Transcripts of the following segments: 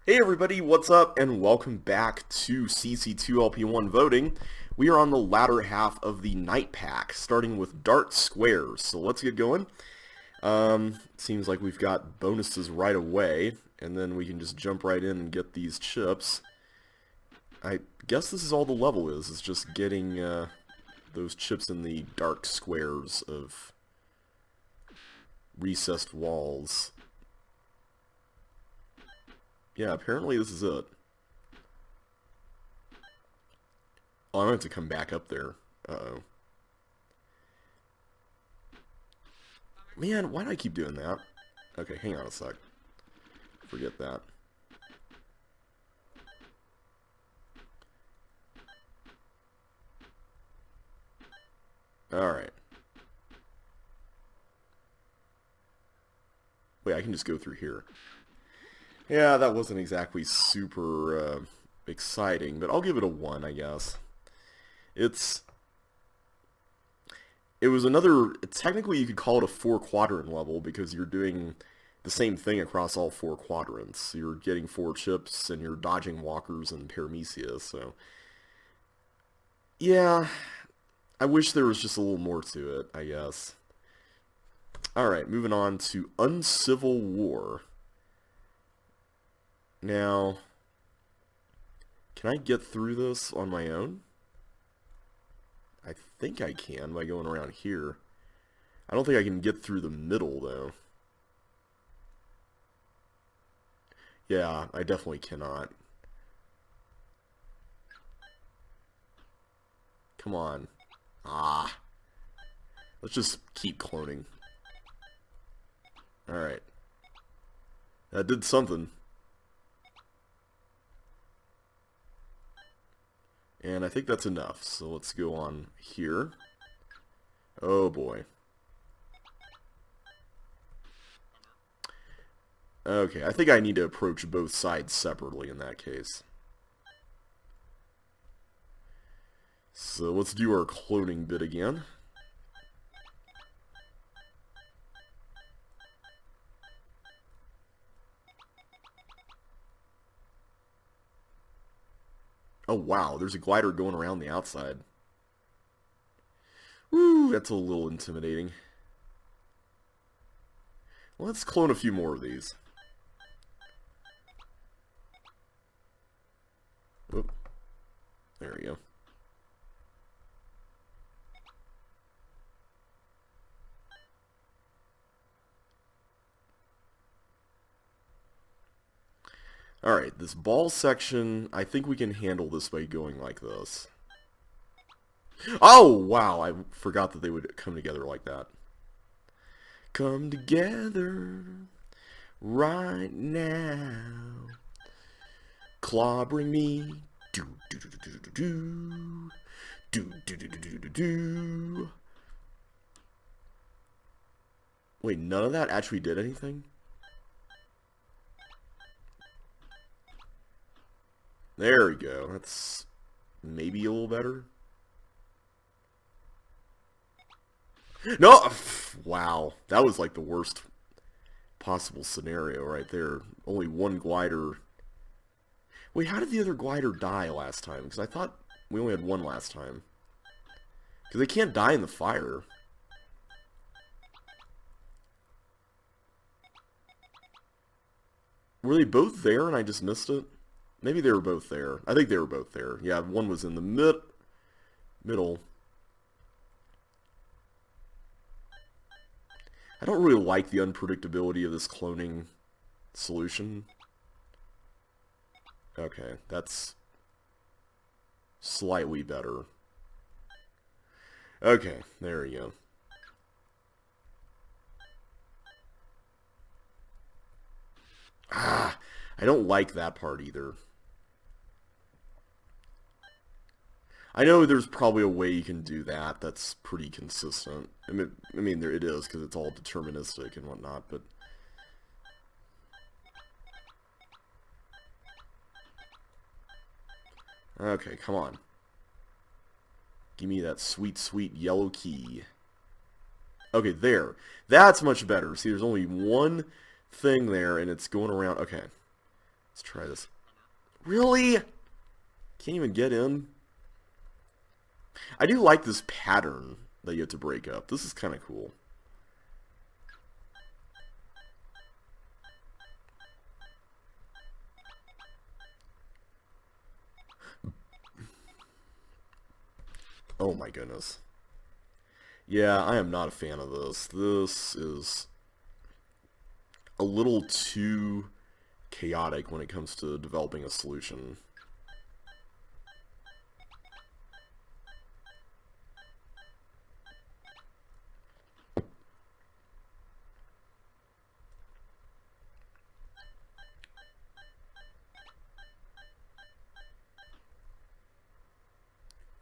Hey everybody, what's up? And welcome back to CC2LP1 voting. We are on the latter half of the night pack, starting with dart squares. So let's get going. Seems like we've got bonuses right away, and then we can just jump right in and get these chips. I guess this is all the level is just getting those chips in the dark squares of recessed walls. Yeah, apparently this is it. Oh, I'm going to have to come back up there. Uh-oh. Man, why do I keep doing that? Okay, hang on a sec. Forget that. Alright. Wait, I can just go through here. Yeah, that wasn't exactly super exciting, but I'll give it a 1, I guess. It was another, technically you could call it a 4-quadrant level because you're doing the same thing across all 4 quadrants. You're getting 4 chips and you're dodging walkers and paramecia, so... Yeah, I wish there was just a little more to it, I guess. Alright, moving on to Uncivil War. Now, can I get through this on my own? I think I can by going around here. I don't think I can get through the middle, though. Yeah, I definitely cannot. Come on. Ah. Let's just keep cloning. Alright. That did something. And I think that's enough, so let's go on here. Oh boy. Okay, I think I need to approach both sides separately in that case. So let's do our cloning bit again. Oh wow, there's a glider going around the outside. Woo, that's a little intimidating. Let's clone a few more of these. Whoop. There we go. Alright, this ball section, I think we can handle this by going like this. Oh, wow, I forgot that they would come together like that. Come together right now. Clobbering me. Do do do do do do do do do do do do do. Wait, none of that actually did anything? There we go. That's maybe a little better. No! Wow. That was like the worst possible scenario right there. Only one glider. Wait, how did the other glider die last time? Because I thought we only had one last time. Because they can't die in the fire. Were they both there and I just missed it? Maybe they were both there. I think they were both there. Yeah, one was in the middle. I don't really like the unpredictability of this cloning solution. Okay, that's slightly better. Okay, there we go. Ah, I don't like that part either. I know there's probably a way you can do that that's pretty consistent. I mean there it is because it's all deterministic and whatnot, but... Okay, come on. Give me that sweet, sweet yellow key. Okay, there. That's much better. See, there's only one thing there, and it's going around. Okay. Let's try this. Really? Can't even get in? I do like this pattern that you have to break up. This is kind of cool. Oh my goodness. Yeah, I am not a fan of this. This is a little too chaotic when it comes to developing a solution.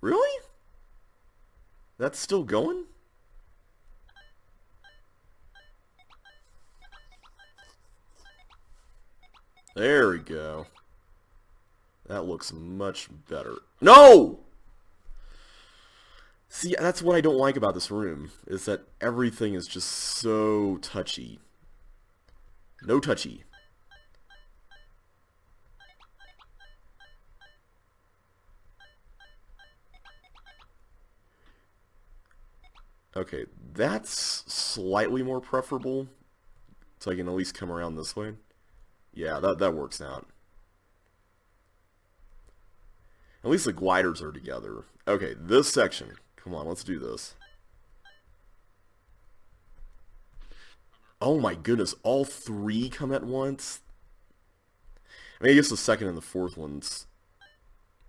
Really? That's still going? There we go. That looks much better. No! See, that's what I don't like about this room, is that everything is just so touchy. No touchy. Okay, that's slightly more preferable, so I can at least come around this way. Yeah, that works out. At least the gliders are together. Okay, this section. Come on, let's do this. Oh my goodness, all three come at once? I mean, I guess the second and the fourth ones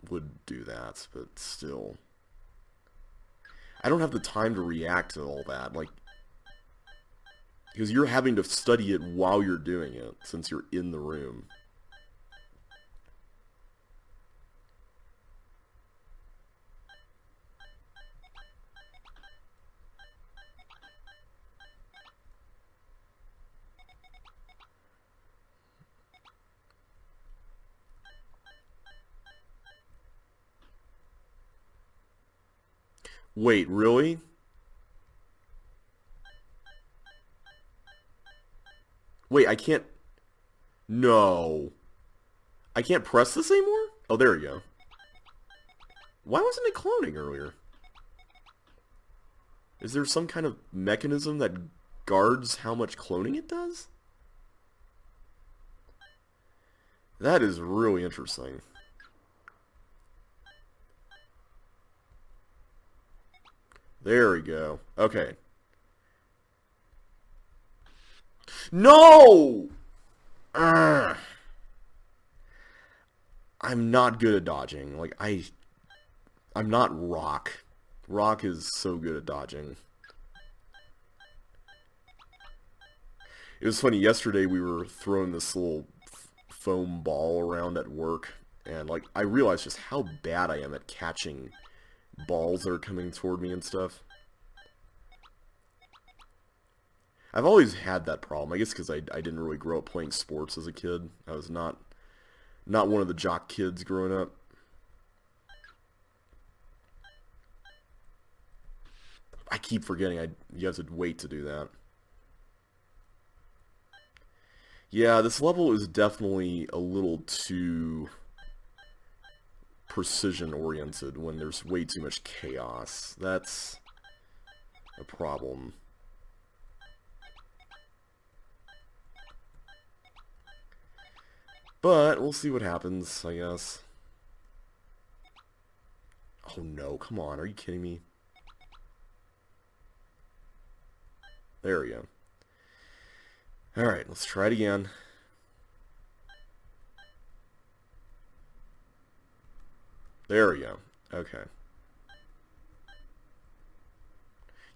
would do that, but still. I don't have the time to react to all that, like, because you're having to study it while you're doing it, since you're in the room. Wait, really? Wait, I can't... No. I can't press this anymore? Oh, there we go. Why wasn't it cloning earlier? Is there some kind of mechanism that guards how much cloning it does? That is really interesting. There we go. Okay. No! Urgh. I'm not good at dodging. Like, I'm not Rock. Rock is so good at dodging. It was funny, yesterday we were throwing this little foam ball around at work, and like I realized just how bad I am at catching balls that are coming toward me and stuff. I've always had that problem. I guess because I didn't really grow up playing sports as a kid. I was not one of the jock kids growing up. I keep forgetting you have to wait to do that. Yeah, this level is definitely a little too precision-oriented when there's way too much chaos. That's a problem. But we'll see what happens, I guess. Oh no, come on, are you kidding me? There we go. Alright, let's try it again. There we go. Okay.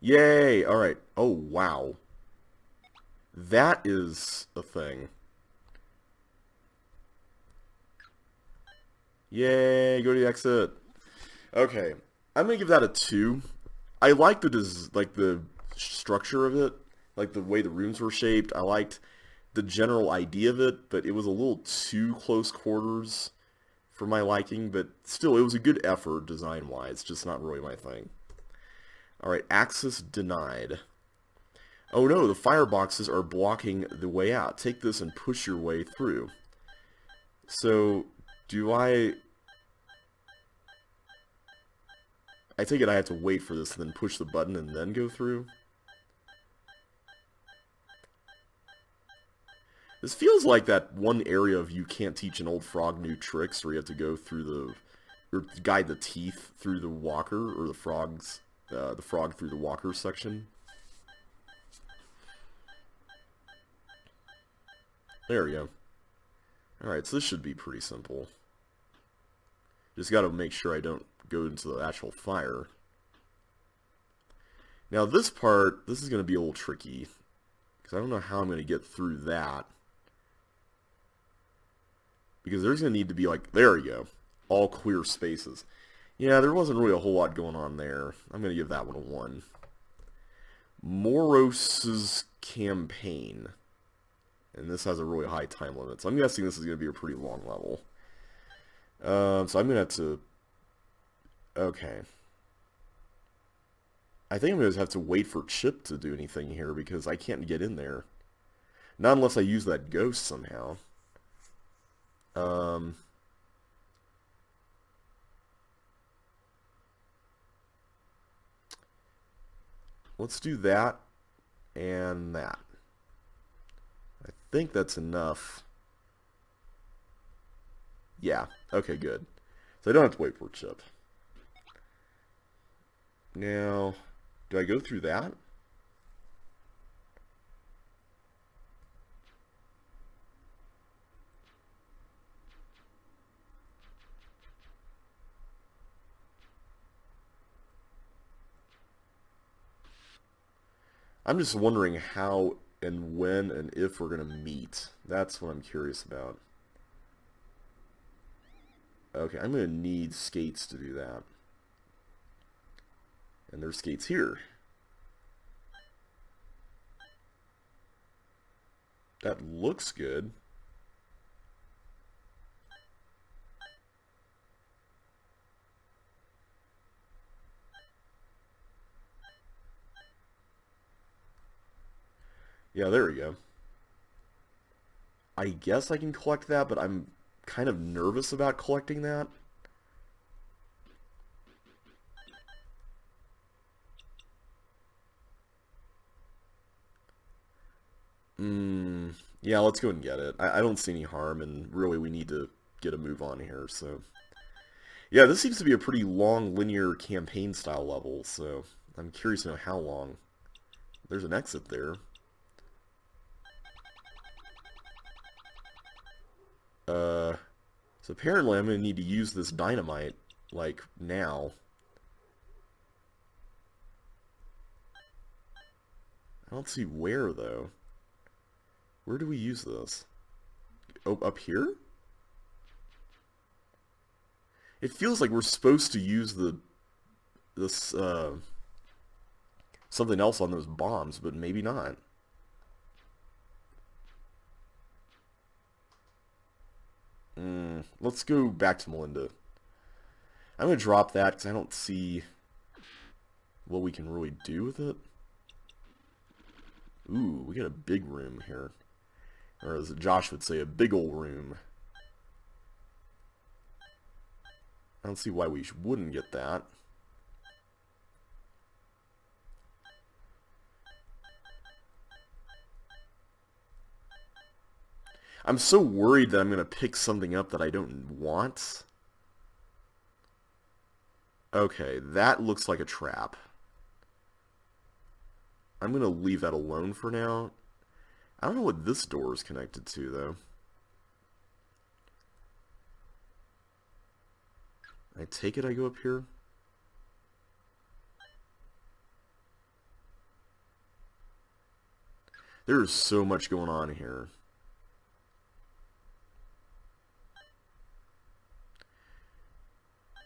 Yay! Alright. Oh, wow. That is a thing. Yay! Go to the exit. Okay. I'm gonna give that a 2. I like the structure of it. Like the way the rooms were shaped. I liked the general idea of it, but it was a little too close quarters for my liking, but still, it was a good effort design-wise, just not really my thing. Alright, access denied. Oh no, the fireboxes are blocking the way out. Take this and push your way through. So, do I take it I have to wait for this and then push the button and then go through? This feels like that one area of You Can't Teach an Old Frog New Tricks where you have to go through or guide the teeth through the walker, or the frog through the walker section. There we go. Alright, so this should be pretty simple. Just gotta make sure I don't go into the actual fire. Now this part, this is gonna be a little tricky, because I don't know how I'm gonna get through that. Because there's gonna need to be like, there we go, all clear spaces. Yeah, there wasn't really a whole lot going on there. I'm gonna give that one a 1. Moros's Campaign. And this has a really high time limit, so I'm guessing this is going to be a pretty long level. So I'm going to have to... Okay. I think I'm going to have to wait for Chip to do anything here, because I can't get in there. Not unless I use that ghost somehow. Let's do that and that. I think that's enough. Yeah, okay, good. So I don't have to wait for a Chip. Now, do I go through that? I'm just wondering how and when and if we're going to meet. That's what I'm curious about. Okay, I'm going to need skates to do that. And there's skates here. That looks good. Yeah, there we go. I guess I can collect that, but I'm kind of nervous about collecting that. Yeah, let's go and get it. I don't see any harm, and really we need to get a move on here, so... Yeah, this seems to be a pretty long, linear campaign-style level, so I'm curious to know how long. There's an exit there. So apparently I'm going to need to use this dynamite, like, now. I don't see where, though. Where do we use this? Oh, up here? It feels like we're supposed to use something else on those bombs, but maybe not. Let's go back to Melinda. I'm going to drop that because I don't see what we can really do with it. Ooh, we got a big room here. Or as Josh would say, a big ol' room. I don't see why we wouldn't get that. I'm so worried that I'm going to pick something up that I don't want. Okay, that looks like a trap. I'm going to leave that alone for now. I don't know what this door is connected to, though. I take it I go up here? There's so much going on here.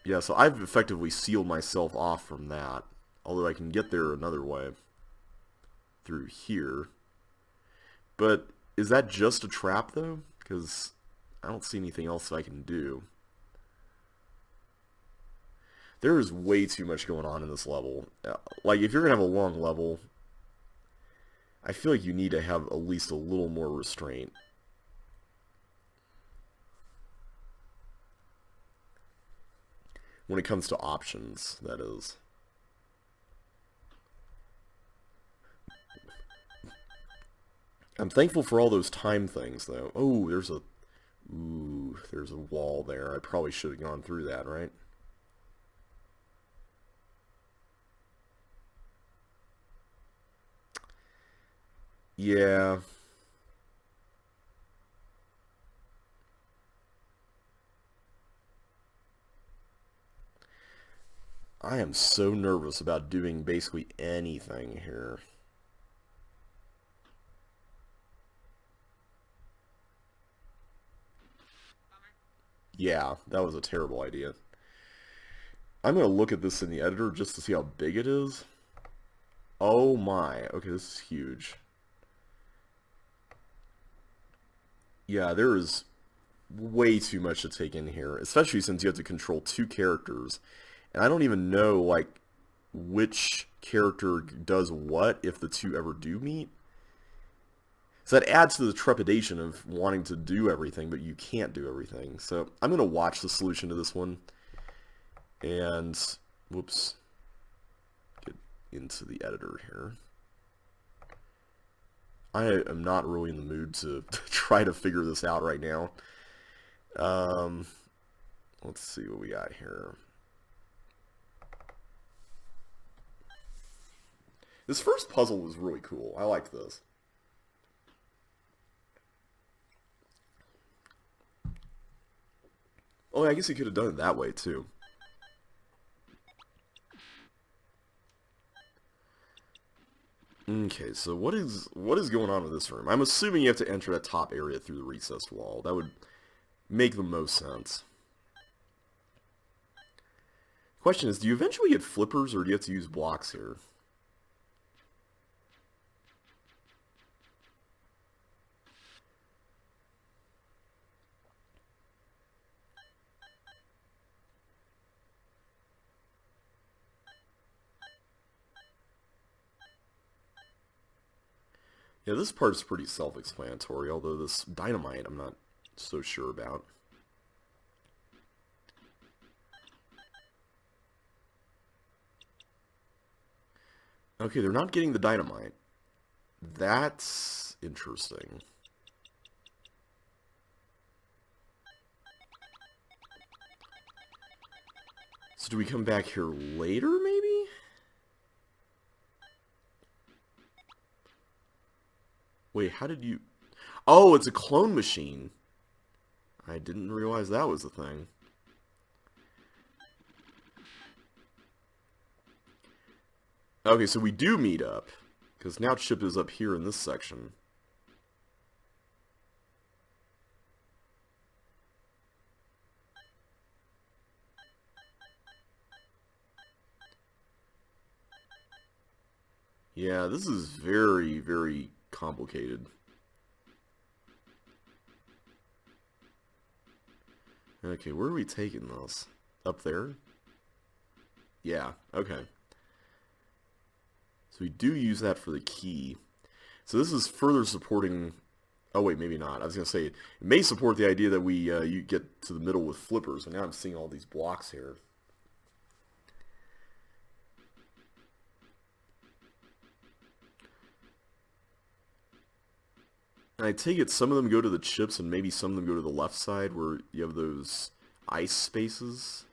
Yeah, so I've effectively sealed myself off from that. Although I can get there another way. Through here. But is that just a trap, though? Because I don't see anything else that I can do. There is way too much going on in this level. Like, if you're going to have a long level, I feel like you need to have at least a little more restraint. When it comes to options, that is. I'm thankful for all those time things, though. Oh, there's a... Ooh, there's a wall there. I probably should have gone through that, right? Yeah. I am so nervous about doing basically anything here. Yeah, that was a terrible idea. I'm going to look at this in the editor just to see how big it is. Oh my. Okay, this is huge. Yeah, there is way too much to take in here, especially since you have to control two characters. And I don't even know, like, which character does what if the two ever do meet. So that adds to the trepidation of wanting to do everything, but you can't do everything. So I'm going to watch the solution to this one. And, whoops, get into the editor here. I am not really in the mood to try to figure this out right now. Let's see what we got here. This first puzzle was really cool. I liked this. Oh, I guess he could have done it that way, too. Okay, so what is going on with this room? I'm assuming you have to enter that top area through the recessed wall. That would make the most sense. Question is, do you eventually get flippers, or do you have to use blocks here? Yeah, this part is pretty self-explanatory, although this dynamite I'm not so sure about. Okay, they're not getting the dynamite. That's interesting. So do we come back here later, maybe? Wait, how did you... Oh, it's a clone machine. I didn't realize that was a thing. Okay, so we do meet up. Because now Chip is up here in this section. Yeah, this is very, very complicated. Okay, where are we taking this? Up there? Yeah, okay. So we do use that for the key. So this is further supporting... Oh, wait, maybe not. I was going to say, it may support the idea that we you get to the middle with flippers. And now I'm seeing all these blocks here. And I take it some of them go to the chips and maybe some of them go to the left side where you have those ice spaces.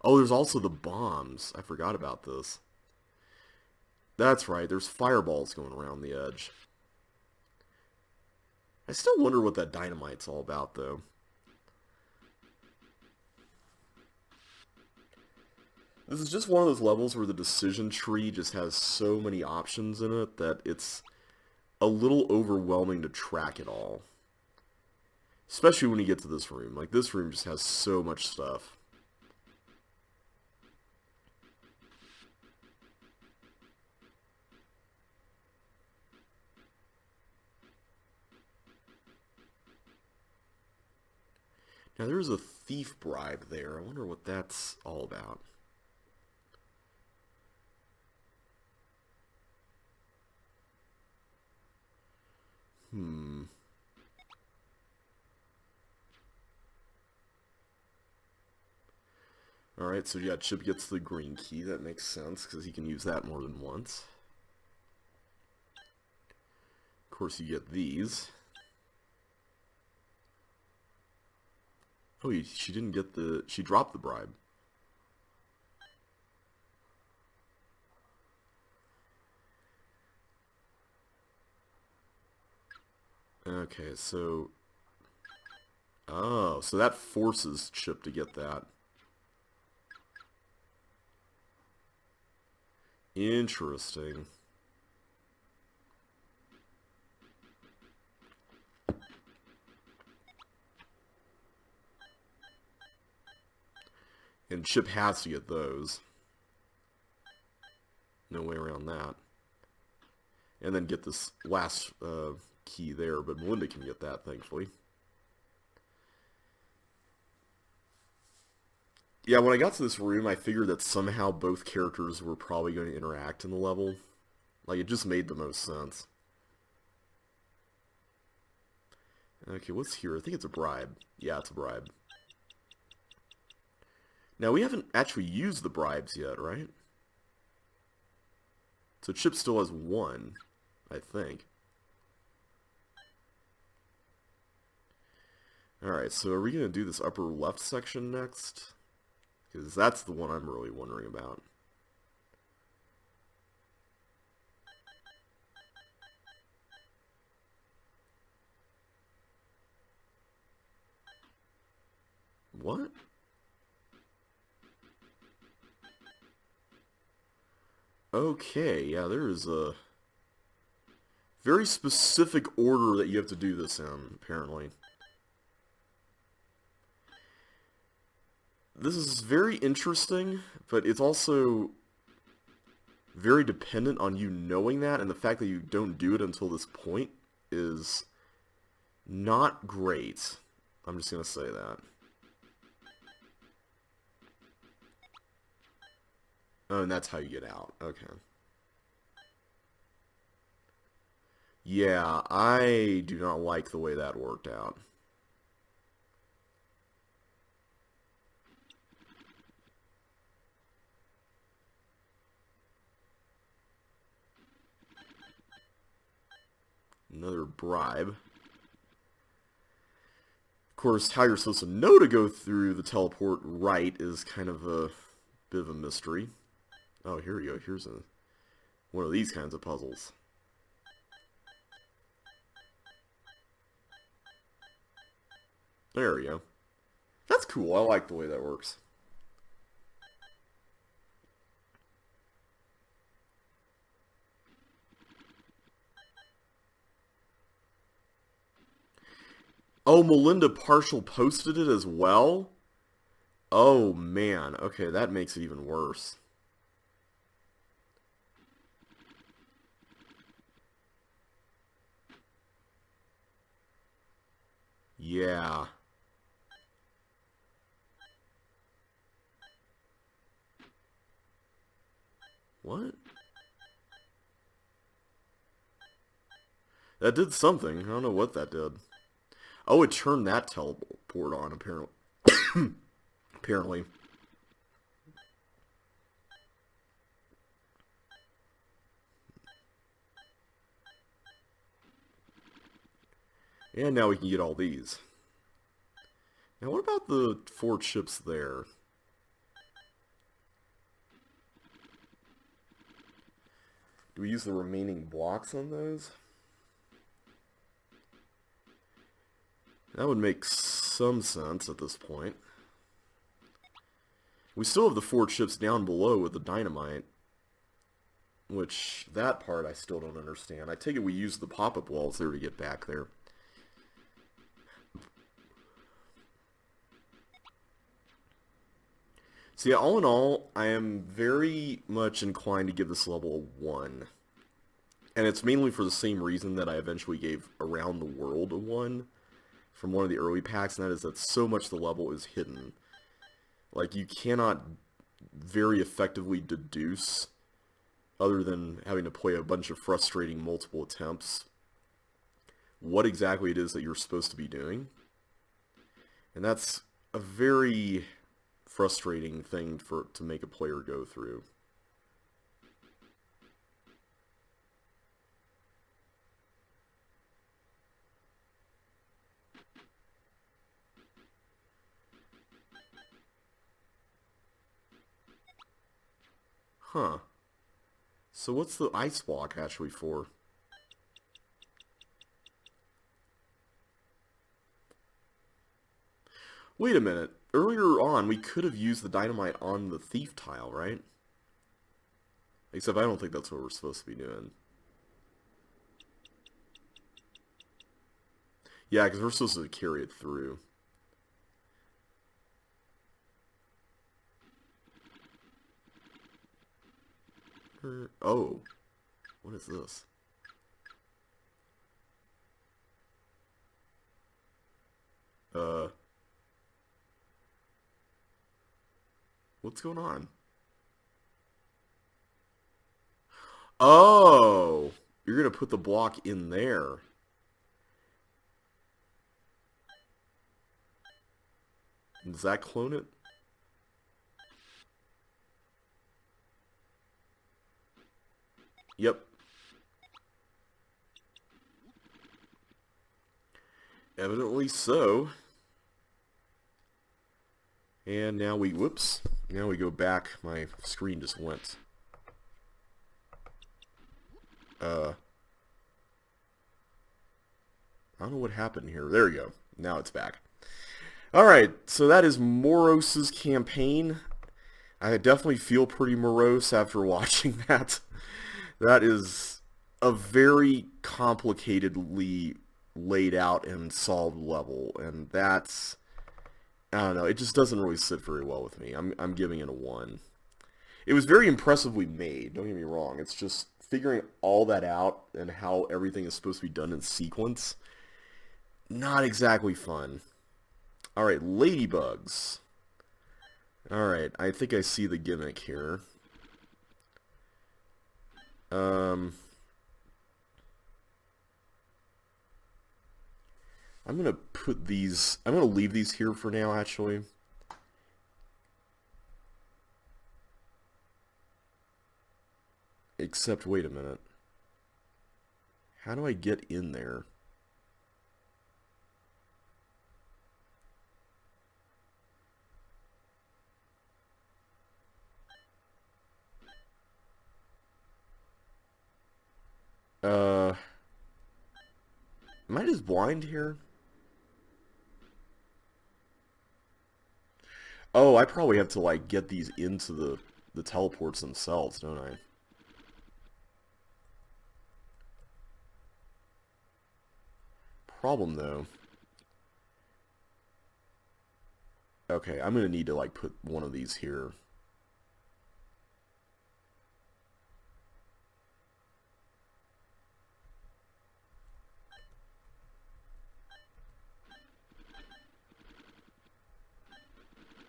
Oh, there's also the bombs. I forgot about this. That's right, there's fireballs going around the edge. I still wonder what that dynamite's all about, though. This is just one of those levels where the decision tree just has so many options in it that it's a little overwhelming to track it all. Especially when you get to this room. Like, this room just has so much stuff. Now, there's a thief bribe there. I wonder what that's all about. Alright, so yeah, Chip gets the green key. That makes sense, because he can use that more than once. Of course, you get these. Oh, she didn't get the... She dropped the bribe. Okay, so... Oh, so that forces Chip to get that. Interesting. And Chip has to get those. No way around that. And then get this last key there, but Melinda can get that, thankfully. Yeah, when I got to this room, I figured that somehow both characters were probably going to interact in the level. Like, it just made the most sense. Okay, what's here? I think it's a bribe. Yeah, it's a bribe. Now, we haven't actually used the bribes yet, right? So Chip still has one, I think. Alright, so are we going to do this upper left section next? Because that's the one I'm really wondering about. What? Okay, yeah, there is a very specific order that you have to do this in, apparently. This is very interesting, but it's also very dependent on you knowing that, and the fact that you don't do it until this point is not great. I'm just going to say that. Oh, and that's how you get out. Okay. Yeah, I do not like the way that worked out. Another bribe. Of course, how you're supposed to know to go through the teleport right is kind of a bit of a mystery. Oh, here we go. Here's one of these kinds of puzzles. There we go. That's cool. I like the way that works. Oh, Melinda partial posted it as well? Oh, man. Okay, that makes it even worse. Yeah. What? That did something. I don't know what that did. Oh, it turned that teleport on, apparently. Apparently. And now we can get all these. Now, what about the 4 chips there? Do we use the remaining blocks on those? That would make some sense at this point. We still have the 4 chips down below with the dynamite. Which, that part I still don't understand. I take it we use the pop-up walls there to get back there. So yeah, all in all, I am very much inclined to give this level a 1. And it's mainly for the same reason that I eventually gave Around the World a 1 from one of the early packs, and that is that so much of the level is hidden. Like, you cannot very effectively deduce, other than having to play a bunch of frustrating multiple attempts, what exactly it is that you're supposed to be doing. And that's a very frustrating thing to make a player go through. Huh. So what's the ice block actually for? Wait a minute. Earlier on, we could have used the dynamite on the thief tile, right? Except I don't think that's what we're supposed to be doing. Yeah, because we're supposed to carry it through. Oh. What is this? What's going on? Oh! You're gonna put the block in there. Does that clone it? Yep. Evidently so. And now we, whoops, now we go back. My screen just went. I don't know what happened here. There we go. Now it's back. Alright, so that is Moros's campaign. I definitely feel pretty morose after watching that. That is a very complicatedly laid out and solved level, and that's, I don't know, it just doesn't really sit very well with me. I'm giving it a 1. It was very impressively made, don't get me wrong. It's just figuring all that out and how everything is supposed to be done in sequence. Not exactly fun. Alright, ladybugs. Alright, I think I see the gimmick here. I'm gonna put these, I'm gonna leave these here for now, actually. Except, wait a minute. How do I get in there? Am I just blind here? Oh, I probably have to, like, get these into the teleports themselves, don't I? Problem, though. Okay, I'm gonna need to, like, put one of these here.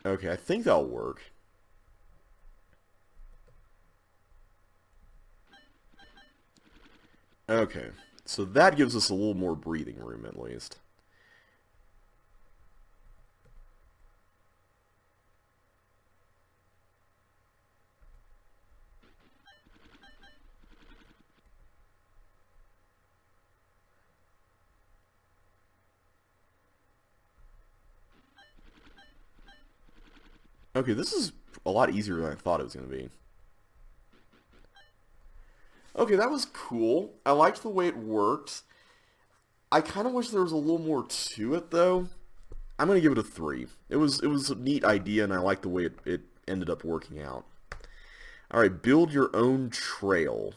Okay, I think that'll work. Okay, so that gives us a little more breathing room, at least. Okay, this is a lot easier than I thought it was going to be. Okay, that was cool. I liked the way it worked. I kind of wish there was a little more to it, though. I'm going to give it a 3. It was a neat idea, and I like the way it ended up working out. Alright, build your own trail.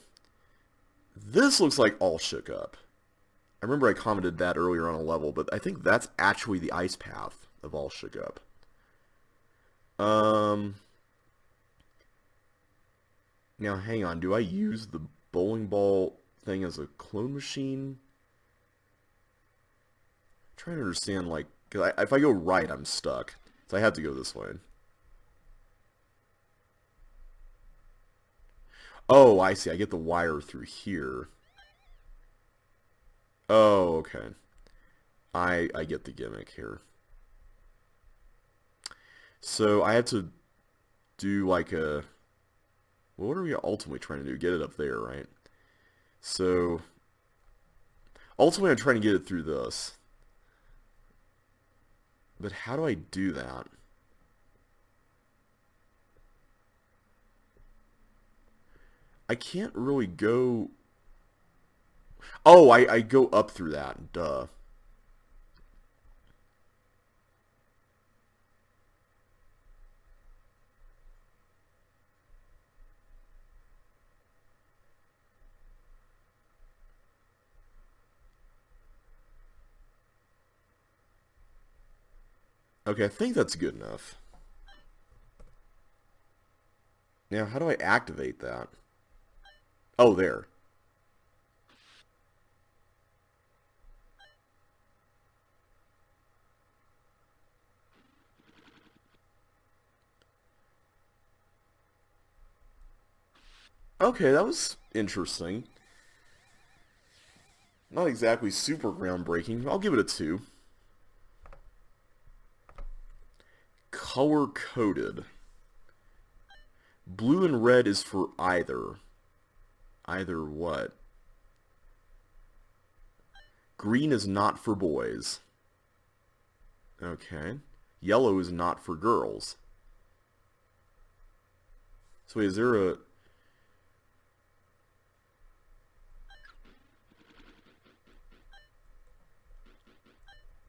This looks like All Shook Up. I remember I commented that earlier on a level, but I think that's actually the ice path of All Shook Up. Now, hang on. Do I use the bowling ball thing as a clone machine? I'm trying to understand, like, cause if I go right, I'm stuck. So I have to go this way. Oh, I see. I get the wire through here. Oh, okay. I get the gimmick here. So I had to do like a... Well, what are we ultimately trying to do? Get it up there, right? So ultimately I'm trying to get it through this. But how do I do that? I can't really go... Oh, I go up through that. Duh. Okay, I think that's good enough. Now, how do I activate that? Oh, there. Okay, that was interesting. Not exactly super groundbreaking. I'll give it a 2. Color-coded. Blue and red is for either. Either what? Green is not for boys. Okay. Yellow is not for girls. So wait, is there a...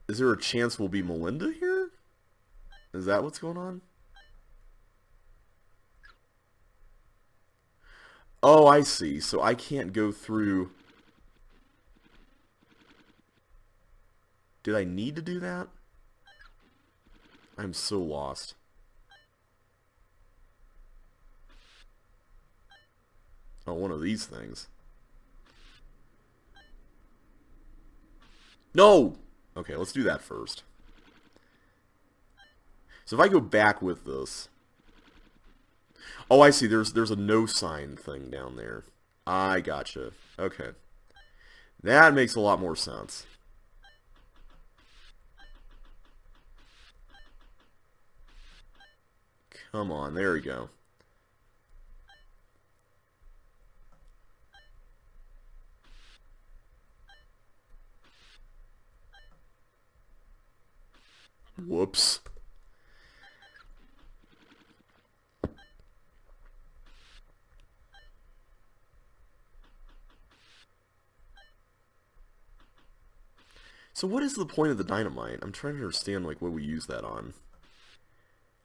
Is there a chance we'll be Melinda here? Is that what's going on? Oh, I see. So I can't go through... Did I need to do that? I'm so lost. Oh, one of these things. No! Okay, let's do that first. So if I go back with this... Oh, I see. There's a no sign thing down there. I gotcha. Okay. That makes a lot more sense. Come on, there we go. Whoops. So what is the point of the dynamite? I'm trying to understand, like, what we use that on.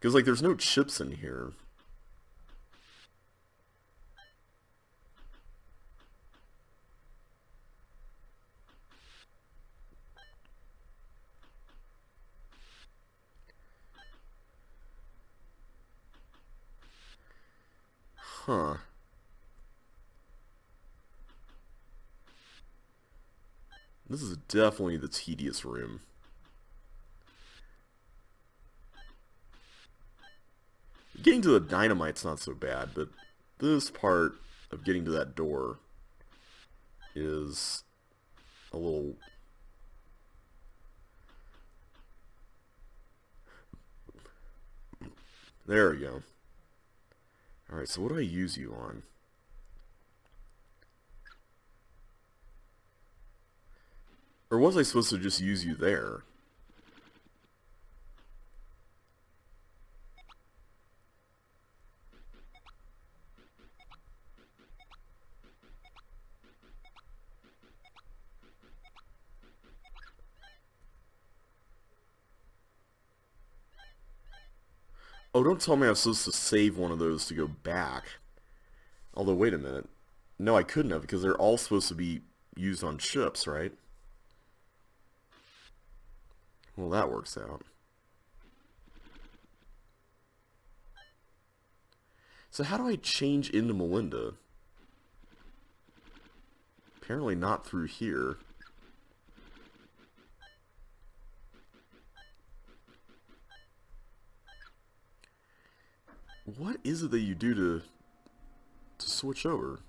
Because, like, there's no chips in here. Huh. This is definitely the tedious room. Getting to the dynamite's not so bad, but this part of getting to that door is a little... There we go. Alright, so what do I use you on? Or was I supposed to just use you there? Oh, don't tell me I was supposed to save one of those to go back. Although, wait a minute. No, I couldn't have, because they're all supposed to be used on ships, right? Well, that works out. So how do I change into Melinda? Apparently not through here. What is it that you do to switch over?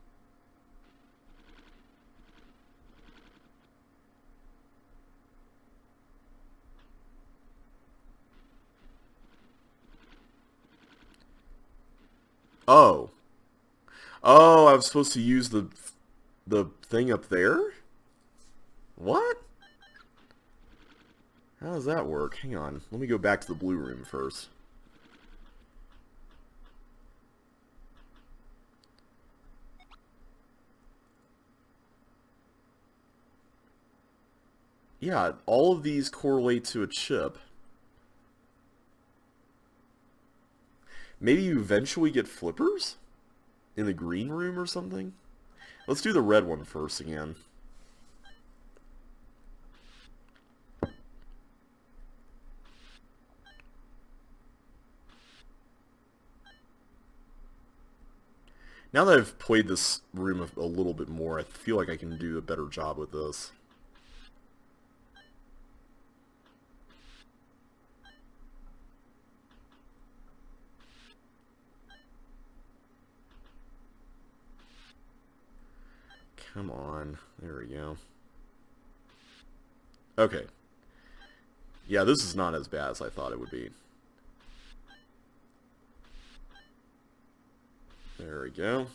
Oh. Oh, I was supposed to use the thing up there? What? How does that work? Hang on. Let me go back to the blue room first. Yeah, all of these correlate to a chip. Maybe you eventually get flippers? In the green room or something? Let's do the red one first again. Now that I've played this room a little bit more, I feel like I can do a better job with this. Come on. There we go. Okay. Yeah, this is not as bad as I thought it would be. There we go.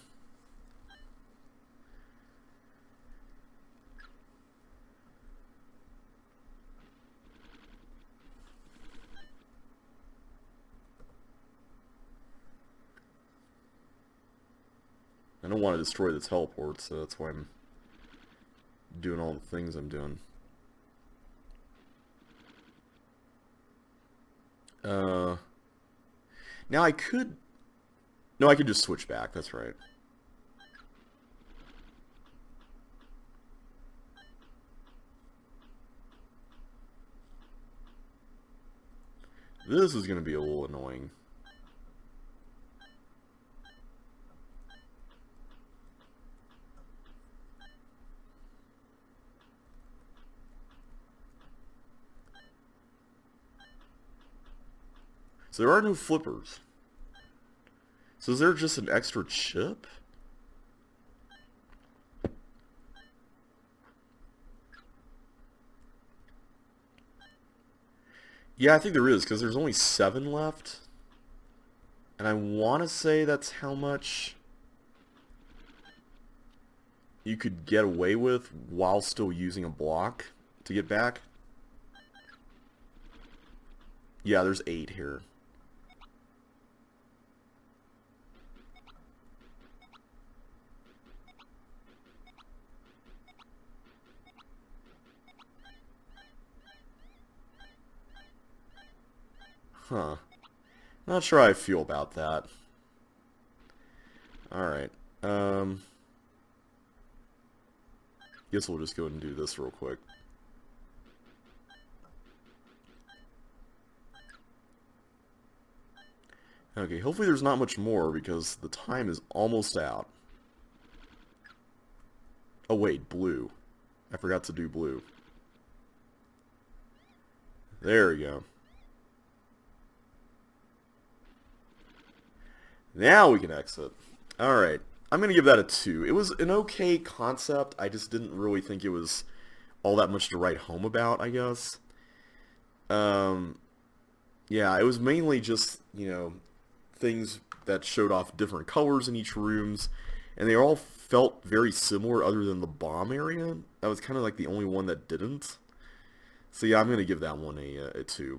I don't want to destroy the teleport, so that's why I'm doing all the things I'm doing. Now I could... No, I could just switch back, that's right. This is going to be a little annoying. So there are no flippers. So is there just an extra chip? Yeah, I think there is, because there's only 7 left. And I want to say that's how much you could get away with while still using a block to get back. Yeah, there's 8 here. Huh. Not sure how I feel about that. Alright. Guess we'll just go ahead and do this real quick. Okay, hopefully there's not much more because the time is almost out. Oh wait, blue. I forgot to do blue. There we go. Now we can exit. Alright, I'm going to give that a 2. It was an okay concept, I just didn't really think it was all that much to write home about, I guess. Yeah, it was mainly just, you know, things that showed off different colors in each rooms, and they all felt very similar other than the bomb area. That was kind of like the only one that didn't. So yeah, I'm going to give that one a 2.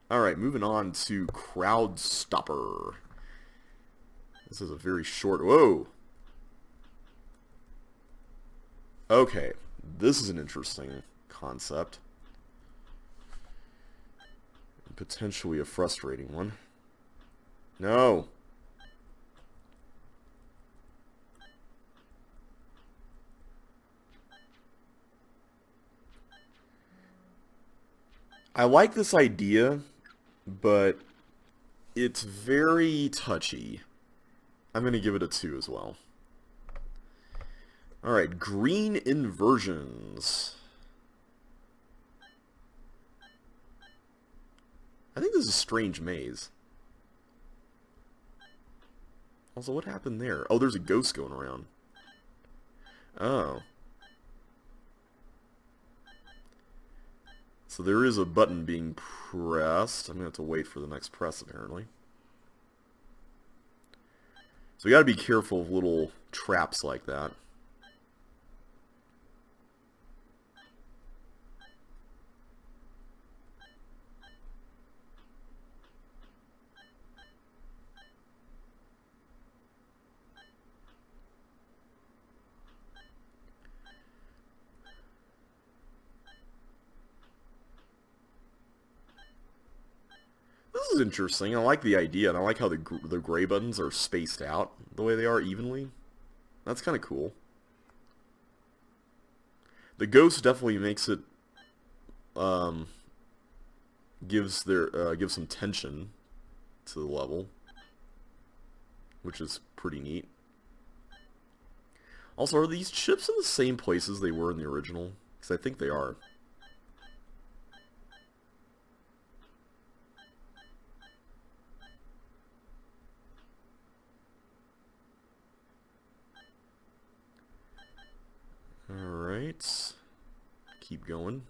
Alright, moving on to Crowd Stopper. This is a very short... Whoa! Okay, this is an interesting concept. Potentially a frustrating one. No! I like this idea, but it's very touchy. I'm going to give it a 2 as well. Alright, green inversions. I think this is a strange maze. Also, what happened there? Oh, there's a ghost going around. Oh. So there is a button being pressed. I'm going to have to wait for the next press, apparently. So you gotta be careful of little traps like that. This is interesting. I like the idea, and I like how the gray buttons are spaced out the way they are evenly. That's kind of cool. The ghost definitely makes it gives some tension to the level, which is pretty neat. Also, are these chips in the same places they were in the original? Because I think they are. Alright. Keep going.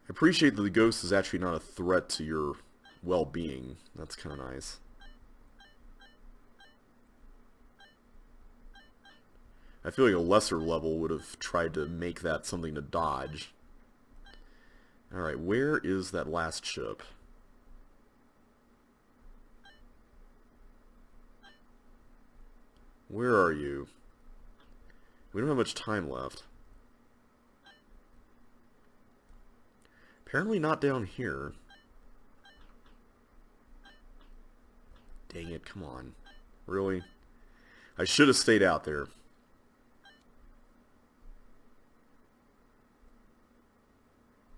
I appreciate that the ghost is actually not a threat to your well-being. That's kind of nice. I feel like a lesser level would have tried to make that something to dodge. Alright, where is that last chip? Where are you? We don't have much time left. Apparently not down here. Dang it, come on. Really? I should have stayed out there.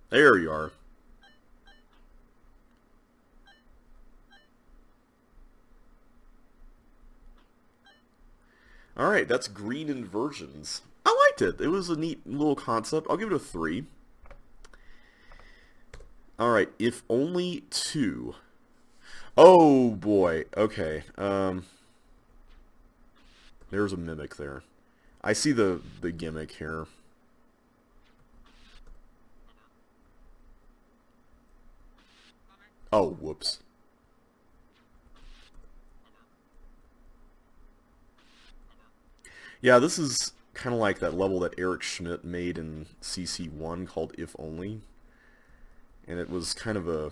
There you are. Alright, that's green inversions. I liked it. It was a neat little concept. I'll give it a 3. Alright, if only 2. Oh boy. Okay. There's a mimic there. I see the gimmick here. Oh, whoops. Yeah, this is kind of like that level that Eric Schmidt made in CC1 called If Only. And it was kind of a,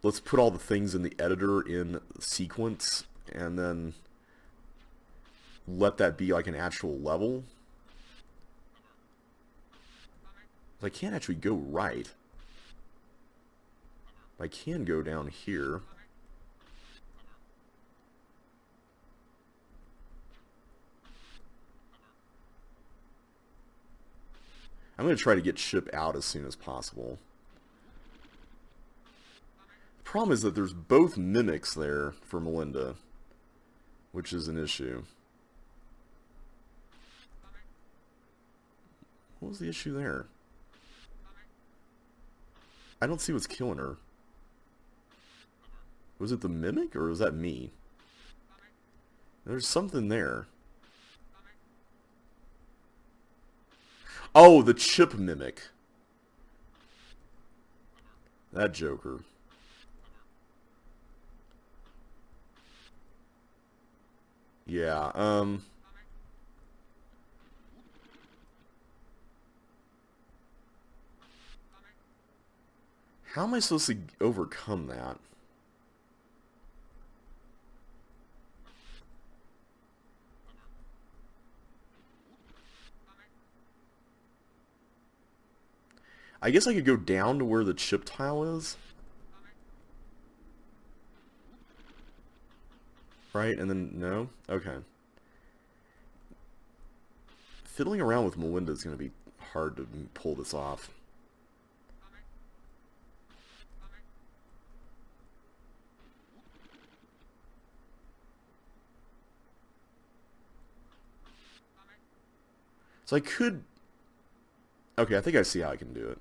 let's put all the things in the editor in sequence and then let that be like an actual level. I can't actually go right. I can go down here. I'm going to try to get Chip out as soon as possible. The problem is that there's both mimics there for Melinda, which is an issue. What was the issue there? I don't see what's killing her. Was it the mimic, or was that me? There's something there. Oh, the chip mimic. That Joker. Yeah, how am I supposed to overcome that? I guess I could go down to where the chip tile is. Right, and then, no? Okay. Fiddling around with Melinda is going to be hard to pull this off. So I could... Okay, I think I see how I can do it.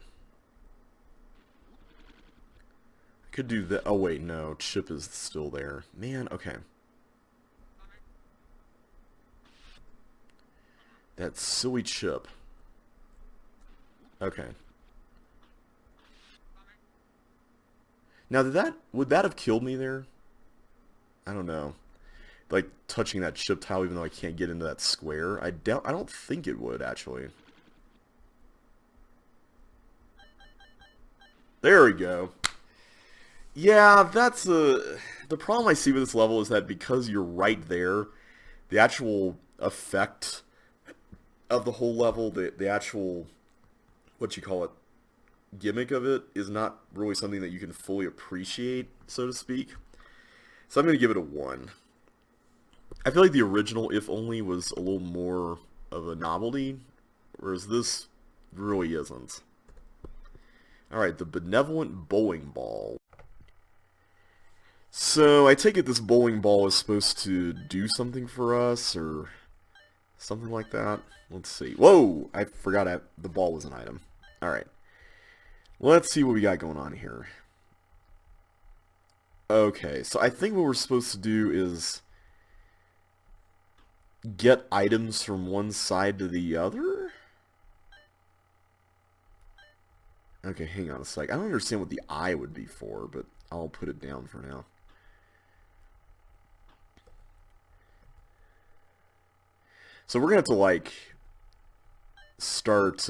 I could do that. Oh, wait, no. Chip is still there. Man, okay. That silly chip. Okay. Now, would that have killed me there? I don't know. Like, touching that chip tile even though I can't get into that square? I don't think it would, actually. There we go. Yeah, that's the problem I see with this level is that because you're right there, the actual effect of the whole level, the actual, what you call it, gimmick of it, is not really something that you can fully appreciate, so to speak. So I'm going to give it a 1. I feel like the original If Only was a little more of a novelty, whereas this really isn't. Alright, the Benevolent Bowling Ball. So, I take it this bowling ball is supposed to do something for us, or something like that? Let's see. Whoa! I forgot the ball was an item. Alright. Let's see what we got going on here. Okay, so I think what we're supposed to do is get items from one side to the other? Okay, hang on a sec. I don't understand what the eye would be for, but I'll put it down for now. So we're going to have to, like, start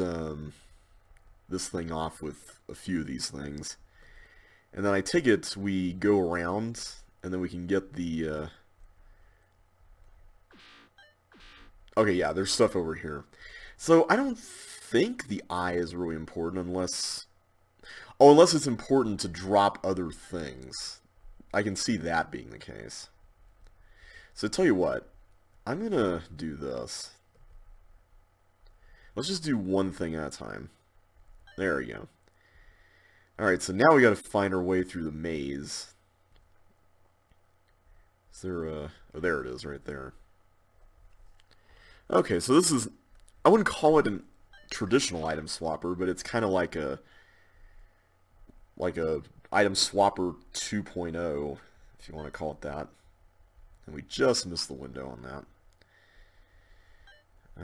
this thing off with a few of these things. And then I take it we go around, and then we can get the... Okay, yeah, there's stuff over here. So I don't think the eye is really important unless... Oh, unless it's important to drop other things. I can see that being the case. So tell you what, I'm going to do this. Let's just do one thing at a time. There we go. Alright, so now we got to find our way through the maze. Is there a... Oh, there it is, right there. Okay, so this is... I wouldn't call it a traditional item swapper, but it's kind of like a item swapper 2.0, if you want to call it that. And we just missed the window on that.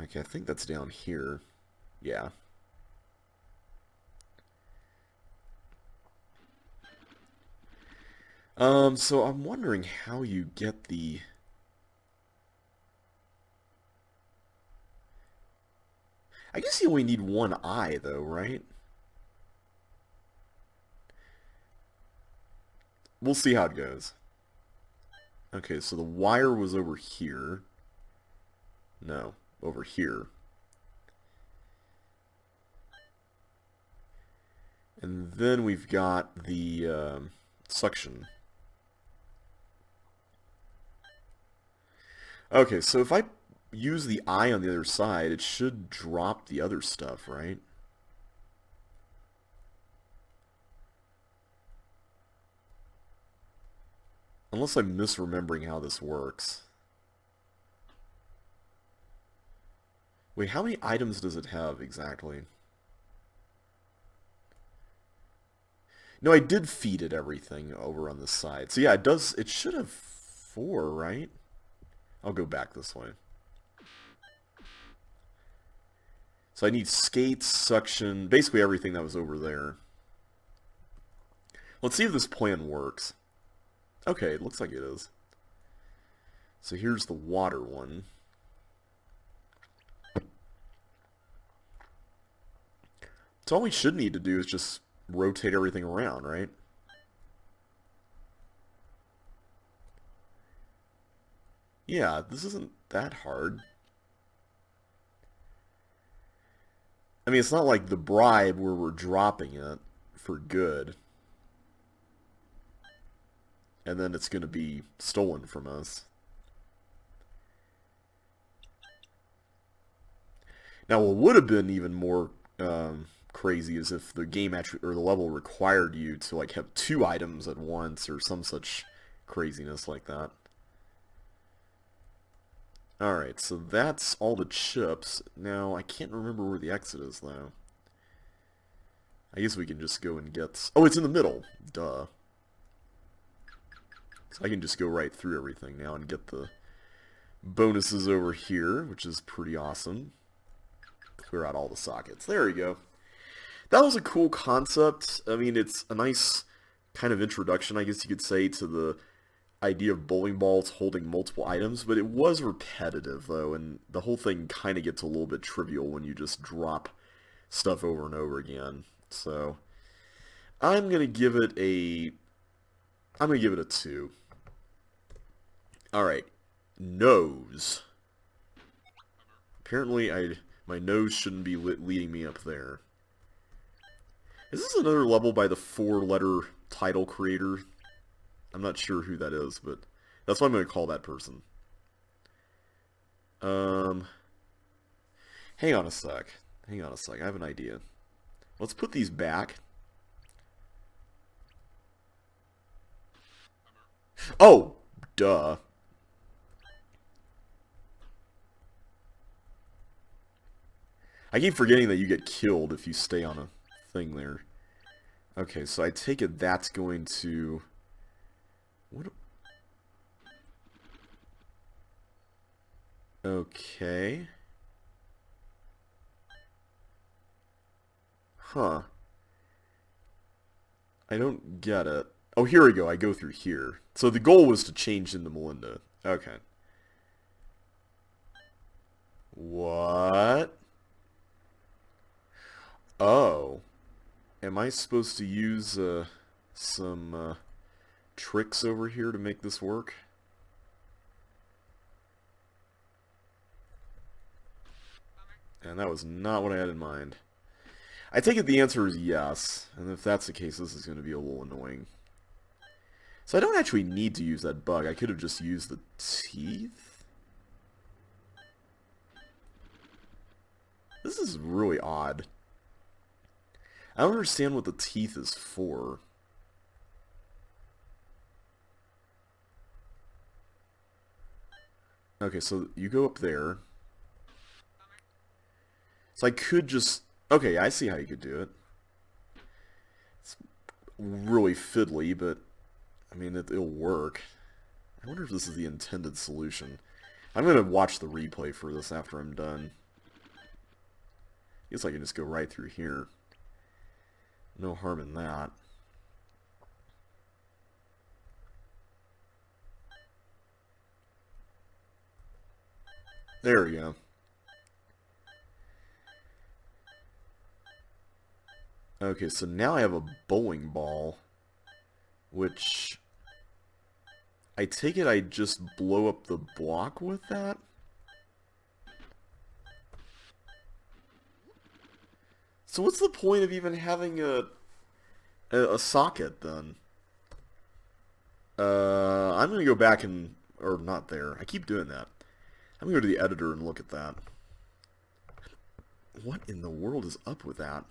Okay, I think that's down here. Yeah. So I'm wondering how you get the... I guess you only need one eye, though, right? We'll see how it goes. Okay, so the wire was over here. No, over here. And then we've got the suction. Okay, so if I use the eye on the other side, it should drop the other stuff, right? Unless I'm misremembering how this works. Wait, how many items does it have exactly? No, I did feed it everything over on this side. So yeah, it should have 4, right? I'll go back this way. So I need skates, suction, basically everything that was over there. Let's see if this plan works. Okay, it looks like it is. So here's the water one. So all we should need to do is just rotate everything around, right? Yeah, this isn't that hard. I mean, it's not like the bribe where we're dropping it for good. And then it's going to be stolen from us. Now, what would have been even more crazy is if the game actually, or the level required you to like have 2 items at once or some such craziness like that. Alright, so that's all the chips. Now, I can't remember where the exit is, though. I guess we can just go and get... Oh, it's in the middle! Duh. So I can just go right through everything now and get the bonuses over here, which is pretty awesome. Clear out all the sockets. There we go. That was a cool concept. I mean, it's a nice kind of introduction, I guess you could say, to the idea of bowling balls holding multiple items, but it was repetitive, though, and the whole thing kind of gets a little bit trivial when you just drop stuff over and over again. So, I'm going to give it a 2. Alright, nose. Apparently, my nose shouldn't be leading me up there. Is this another level by the 4-letter title creator? I'm not sure who that is, but that's what I'm going to call that person. Hang on a sec. I have an idea. Let's put these back. Oh, duh. I keep forgetting that you get killed if you stay on a thing there. Okay, so I take it that's going to... What? Okay. Huh. I don't get it. Oh, here we go. I go through here. So the goal was to change into Melinda. Okay. What? Oh. Am I supposed to use some tricks over here to make this work? And that was not what I had in mind. I take it the answer is yes, and if that's the case, this is going to be a little annoying. So I don't actually need to use that bug. I could have just used the teeth? This is really odd. I don't understand what the teeth is for. Okay, so you go up there. So I could just... Okay, I see how you could do it. It's really fiddly, but... I mean, it'll work. I wonder if this is the intended solution. I'm going to watch the replay for this after I'm done. I guess I can just go right through here. No harm in that. There we go. Okay, so now I have a bowling ball, which I take it I just blow up the block with that? So what's the point of even having a socket then? I'm going to go back and... Or not there. I keep doing that. I'm going to go to the editor and look at that. What in the world is up with that?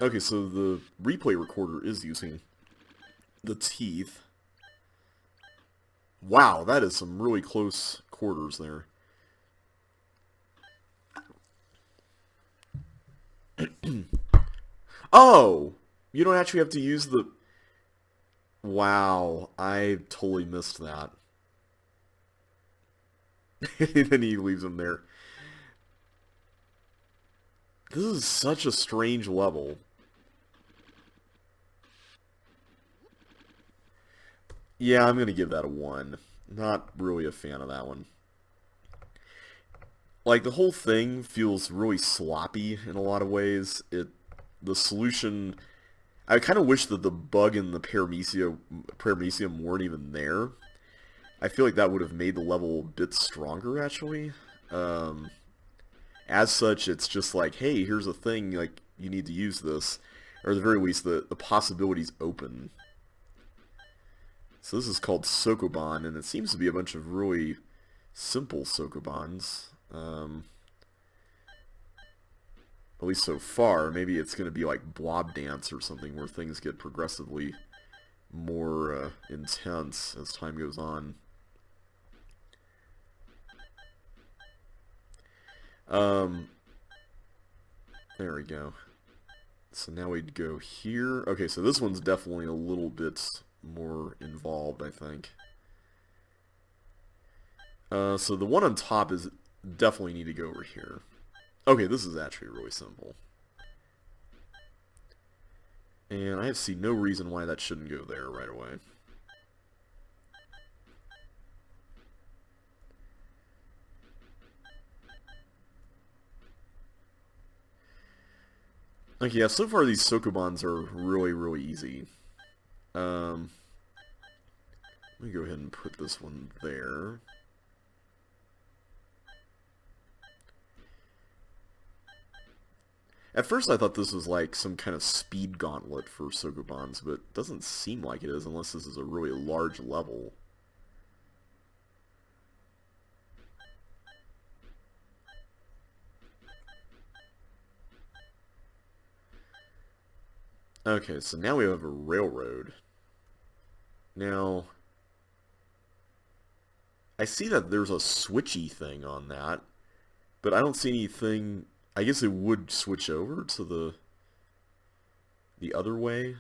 Okay, so the replay recorder is using the teeth. Wow, that is some really close quarters there. Oh! You don't actually have to use the... Wow, I totally missed that. And then he leaves him there. This is such a strange level. Yeah, I'm going to give that a 1. Not really a fan of that one. Like, the whole thing feels really sloppy in a lot of ways. The solution... I kind of wish that the bug and the paramecium weren't even there. I feel like that would have made the level a bit stronger, actually. As such, it's just like, hey, here's a thing, like, you need to use this. Or at the very least, the possibilities open. So this is called Sokoban, and it seems to be a bunch of really simple Sokobans. At least so far. Maybe it's going to be like Blob Dance or something where things get progressively more intense as time goes on. There we go. So now we'd go here. Okay, so this one's definitely a little bit more involved, I think. So the one on top is definitely need to go over here. Okay, this is actually really simple. And I see no reason why that shouldn't go there right away. Okay, yeah, so far these Sokobans are really, really easy. Let me go ahead and put this one there. At first I thought this was like some kind of speed gauntlet for Sokobans, but it doesn't seem like it is unless this is a really large level. Okay, so now we have a railroad. Now, I see that there's a switchy thing on that, but I don't see anything. I guess it would switch over to the other way.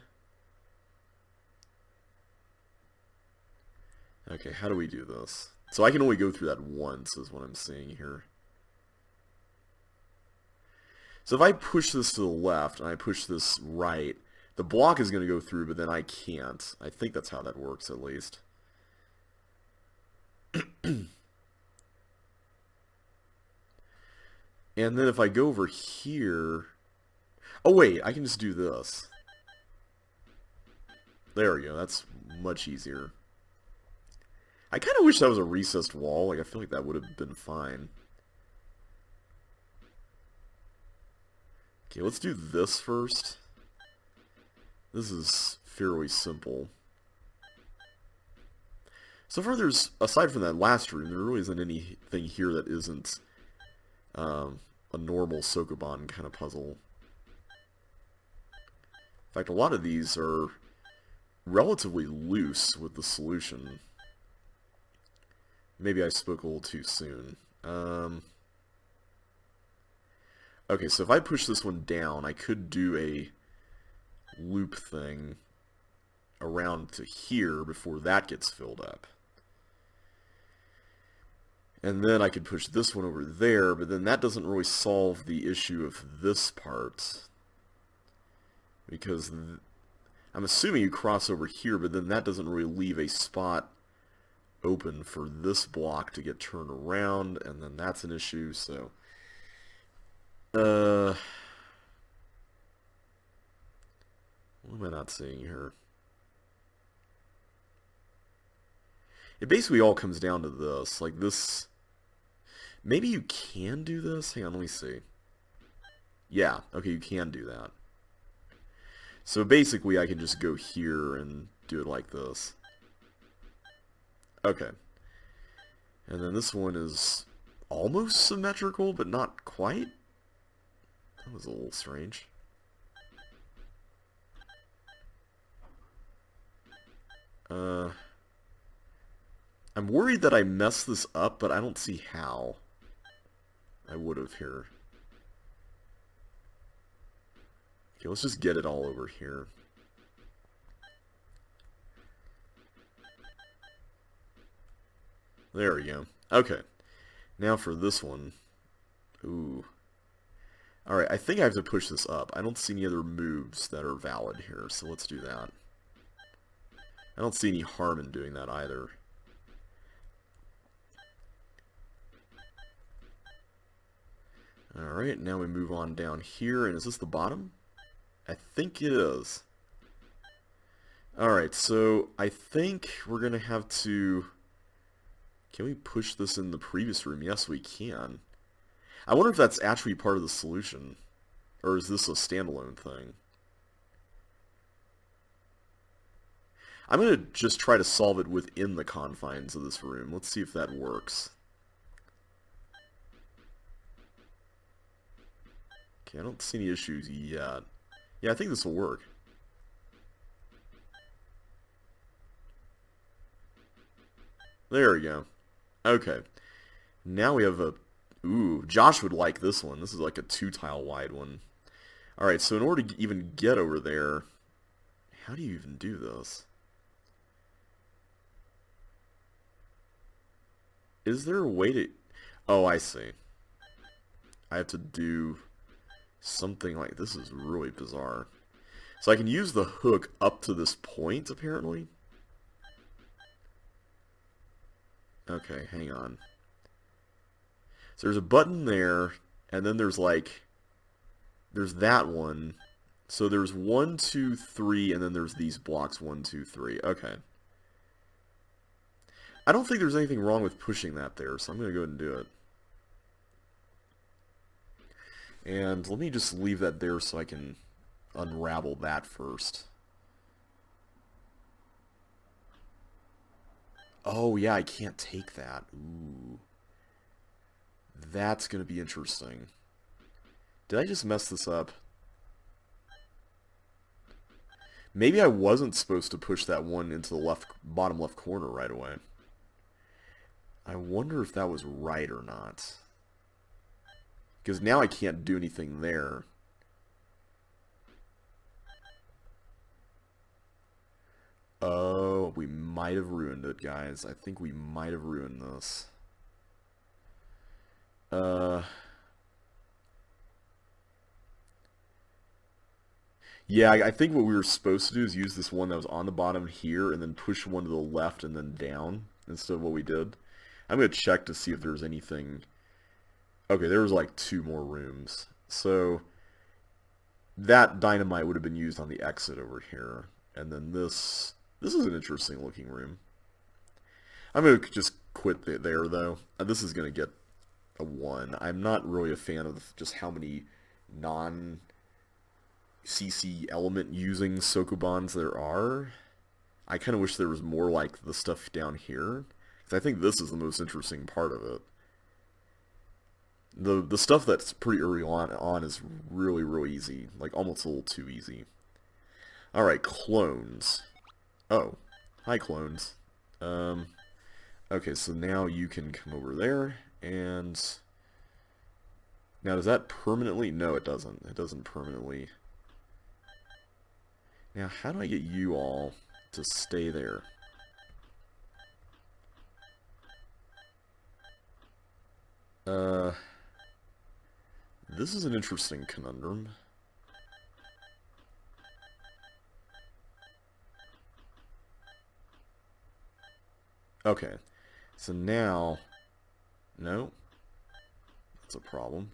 Okay, how do we do this? So I can only go through that once is what I'm seeing here. So if I push this to the left and I push this right, the block is going to go through, but then I can't. I think that's how that works, at least. And then if I go over here... Oh, wait, I can just do this. There we go, that's much easier. I kind of wish that was a recessed wall. Like, I feel like that would have been fine. Okay, let's do this first. This is fairly simple. So far, there's, aside from that last room, there really isn't anything here that isn't a normal Sokoban kind of puzzle. In fact, a lot of these are relatively loose with the solution. Maybe I spoke a little too soon. Okay, so if I push this one down, I could do a loop thing around to here before that gets filled up. And then I could push this one over there, but then that doesn't really solve the issue of this part. Because I'm assuming you cross over here, but then that doesn't really leave a spot open for this block to get turned around, and then that's an issue, so... what am I not seeing here? It basically all comes down to this. Like, this... Maybe you can do this? Hang on, let me see. Yeah, okay, you can do that. So basically, I can just go here and do it like this. Okay. And then this one is almost symmetrical, but not quite. That was a little strange. I'm worried that I messed this up, but I don't see how I would have here. Okay, let's just get it all over here. There we go. Okay. Now for this one. Ooh. Alright, I think I have to push this up. I don't see any other moves that are valid here, so let's do that. I don't see any harm in doing that either. Alright, now we move on down here, and is this the bottom? I think it is. Alright, so I think we're going to have to... Can we push this in the previous room? Yes, we can. I wonder if that's actually part of the solution. Or is this a standalone thing? I'm going to just try to solve it within the confines of this room. Let's see if that works. Okay, I don't see any issues yet. Yeah, I think this will work. There we go. Okay. Now we have a... Ooh, Josh would like this one. This is like a 2-tile wide one. Alright, so in order to even get over there... How do you even do this? Is there a way to... Oh, I see. I have to do something like this. Is really bizarre. So I can use the hook up to this point, apparently. Okay, hang on. So there's a button there, and then there's like, there's that one. So there's 1, 2, 3, and then there's these blocks 1, 2, 3. Okay. I don't think there's anything wrong with pushing that there, so I'm going to go ahead and do it. And let me just leave that there so I can unravel that first. Oh, yeah, I can't take that. Ooh. That's going to be interesting. Did I just mess this up? Maybe I wasn't supposed to push that one into the bottom left corner right away. I wonder if that was right or not. Because now I can't do anything there. Oh, we might have ruined it, guys. I think we might have ruined this. Yeah, I think what we were supposed to do is use this one that was on the bottom here and then push one to the left and then down instead of what we did. I'm going to check to see if there's anything. Okay, there was like 2 more rooms. So that dynamite would have been used on the exit over here. And then this is an interesting looking room. I'm going to just quit there though. This is going to get a 1. I'm not really a fan of just how many non-CC element using Sokubans there are. I kind of wish there was more like the stuff down here. Because I think this is the most interesting part of it. The stuff that's pretty early on is really, really easy. Like, almost a little too easy. Alright, clones. Oh. Hi, clones. Okay, so now you can come over there, and... Now, does that permanently... No, it doesn't. It doesn't permanently. Now, how do I get you all to stay there? This is an interesting conundrum. Okay, so now, no, that's a problem.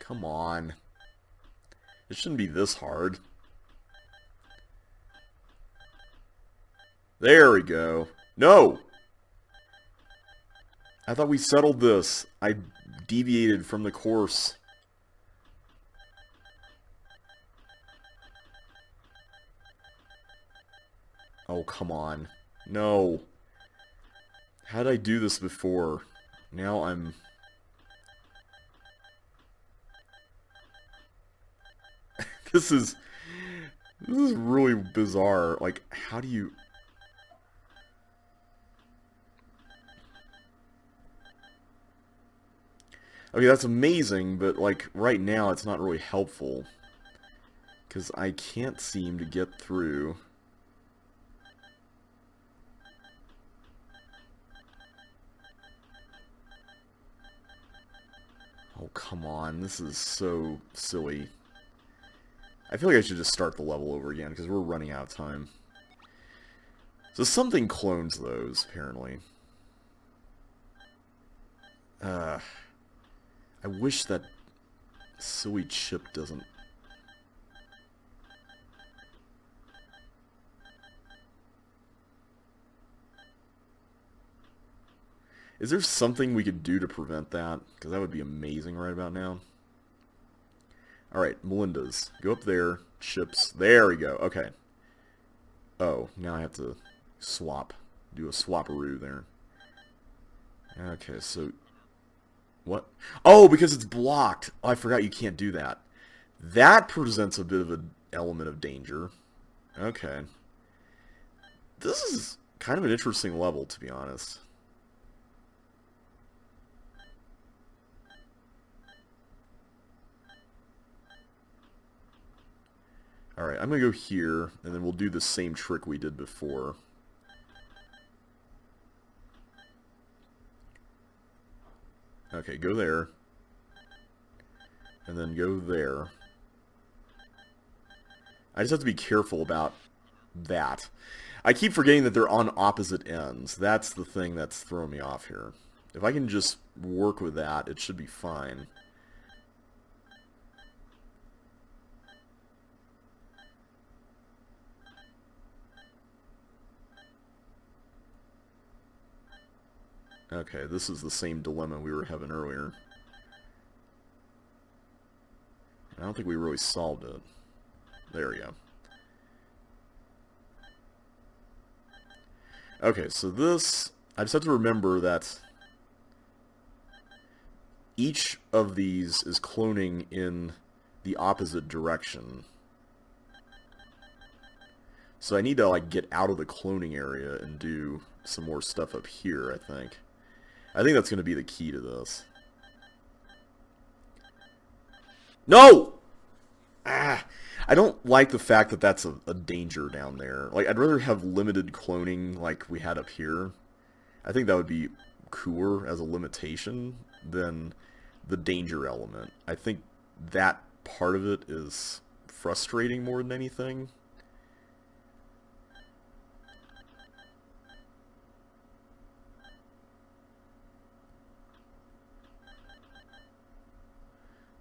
Come on. It shouldn't be this hard. There we go. No! I thought we settled this. I deviated from the course. Oh, come on. No. How did I do this before? Now I'm... This is really bizarre. Like, how do you... Okay, that's amazing, but, like, right now it's not really helpful. Because I can't seem to get through. Oh, come on. This is so silly. I feel like I should just start the level over again, because we're running out of time. So something clones those, apparently. I wish that silly chip doesn't... Is there something we could do to prevent that? Because that would be amazing right about now. Alright, Melinda's. Go up there. Chips. There we go. Okay. Oh, now I have to swap. Do a swapperoo there. Okay, so... What? Oh, because it's blocked. Oh, I forgot you can't do that. That presents a bit of an element of danger. Okay. This is kind of an interesting level, to be honest. Alright, I'm going to go here, and then we'll do the same trick we did before. Okay, go there. And then go there. I just have to be careful about that. I keep forgetting that they're on opposite ends. That's the thing that's throwing me off here. If I can just work with that, it should be fine. Okay, this is the same dilemma we were having earlier. I don't think we really solved it. There we go. Okay, so this, I just have to remember that each of these is cloning in the opposite direction. So I need to, like, get out of the cloning area and do some more stuff up here, I think. I think that's going to be the key to this. No! Ah! I don't like the fact that that's a danger down there. Like, I'd rather have limited cloning like we had up here. I think that would be cooler as a limitation than the danger element. I think that part of it is frustrating more than anything.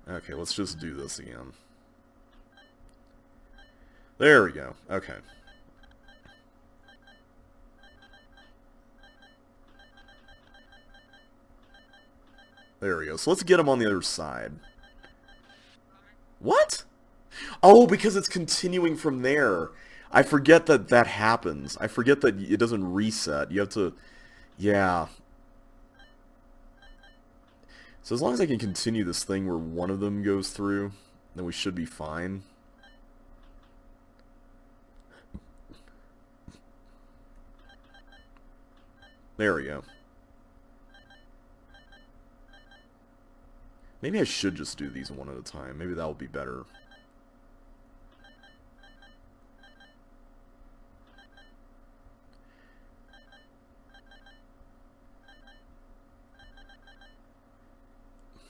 Okay, let's just do this again. There we go. Okay. There we go. So let's get him on the other side. What? Oh, because it's continuing from there. I forget that that happens. I forget that it doesn't reset. You have to... Yeah. So as long as I can continue this thing where one of them goes through, then we should be fine. There we go. Maybe I should just do these one at a time. Maybe that will be better.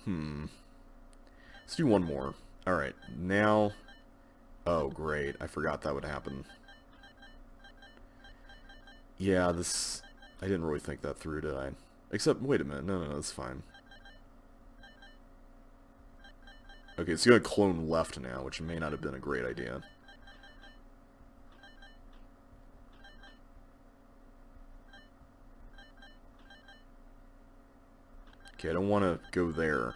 Let's do one more. Alright, now... Oh, great. I forgot that would happen. Yeah, this... I didn't really think that through, did I? Except, wait a minute. No, that's fine. Okay, it's going to clone left now, which may not have been a great idea. Okay, I don't want to go there.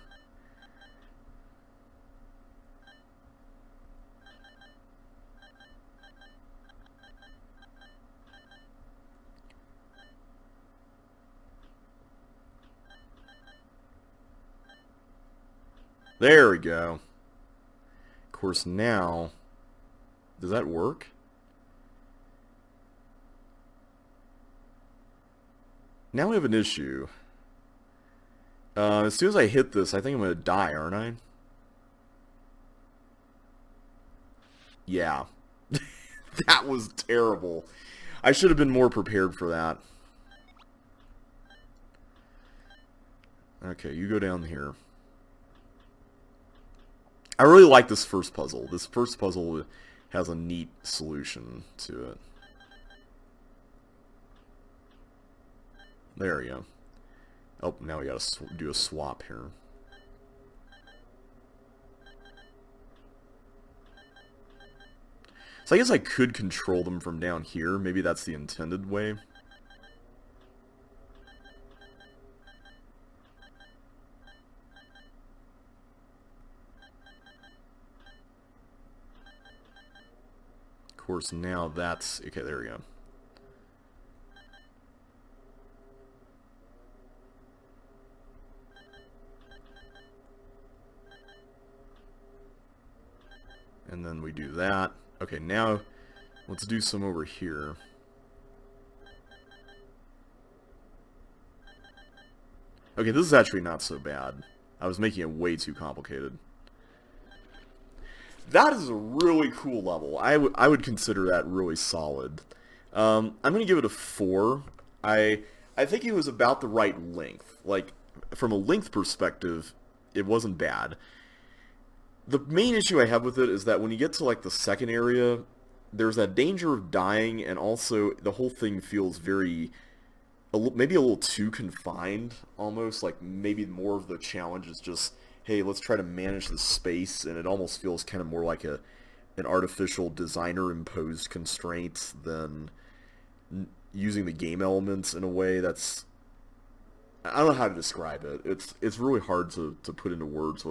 There we go. Of course, now... Does that work? Now we have an issue. As soon as I hit this, I think I'm going to die, aren't I? Yeah. That was terrible. I should have been more prepared for that. Okay, you go down here. I really like this first puzzle. This first puzzle has a neat solution to it. There we go. Oh, now we gotta do a swap here. So I guess I could control them from down here. Maybe that's the intended way. Of course, now that's... Okay, there we go. And then we do that. Okay, now let's do some over here. Okay, this is actually not so bad. I was making it way too complicated. That is a really cool level. I would consider that really solid. I'm going to give it a 4. I think it was about the right length. Like, from a length perspective, it wasn't bad. The main issue I have with it is that when you get to like the second area, there's that danger of dying, and also the whole thing feels very, maybe a little too confined, almost. Like maybe more of the challenge is just, hey, let's try to manage the space, and it almost feels kind of more like an artificial designer-imposed constraint than using the game elements in a way that's, I don't know how to describe it. It's really hard to put into words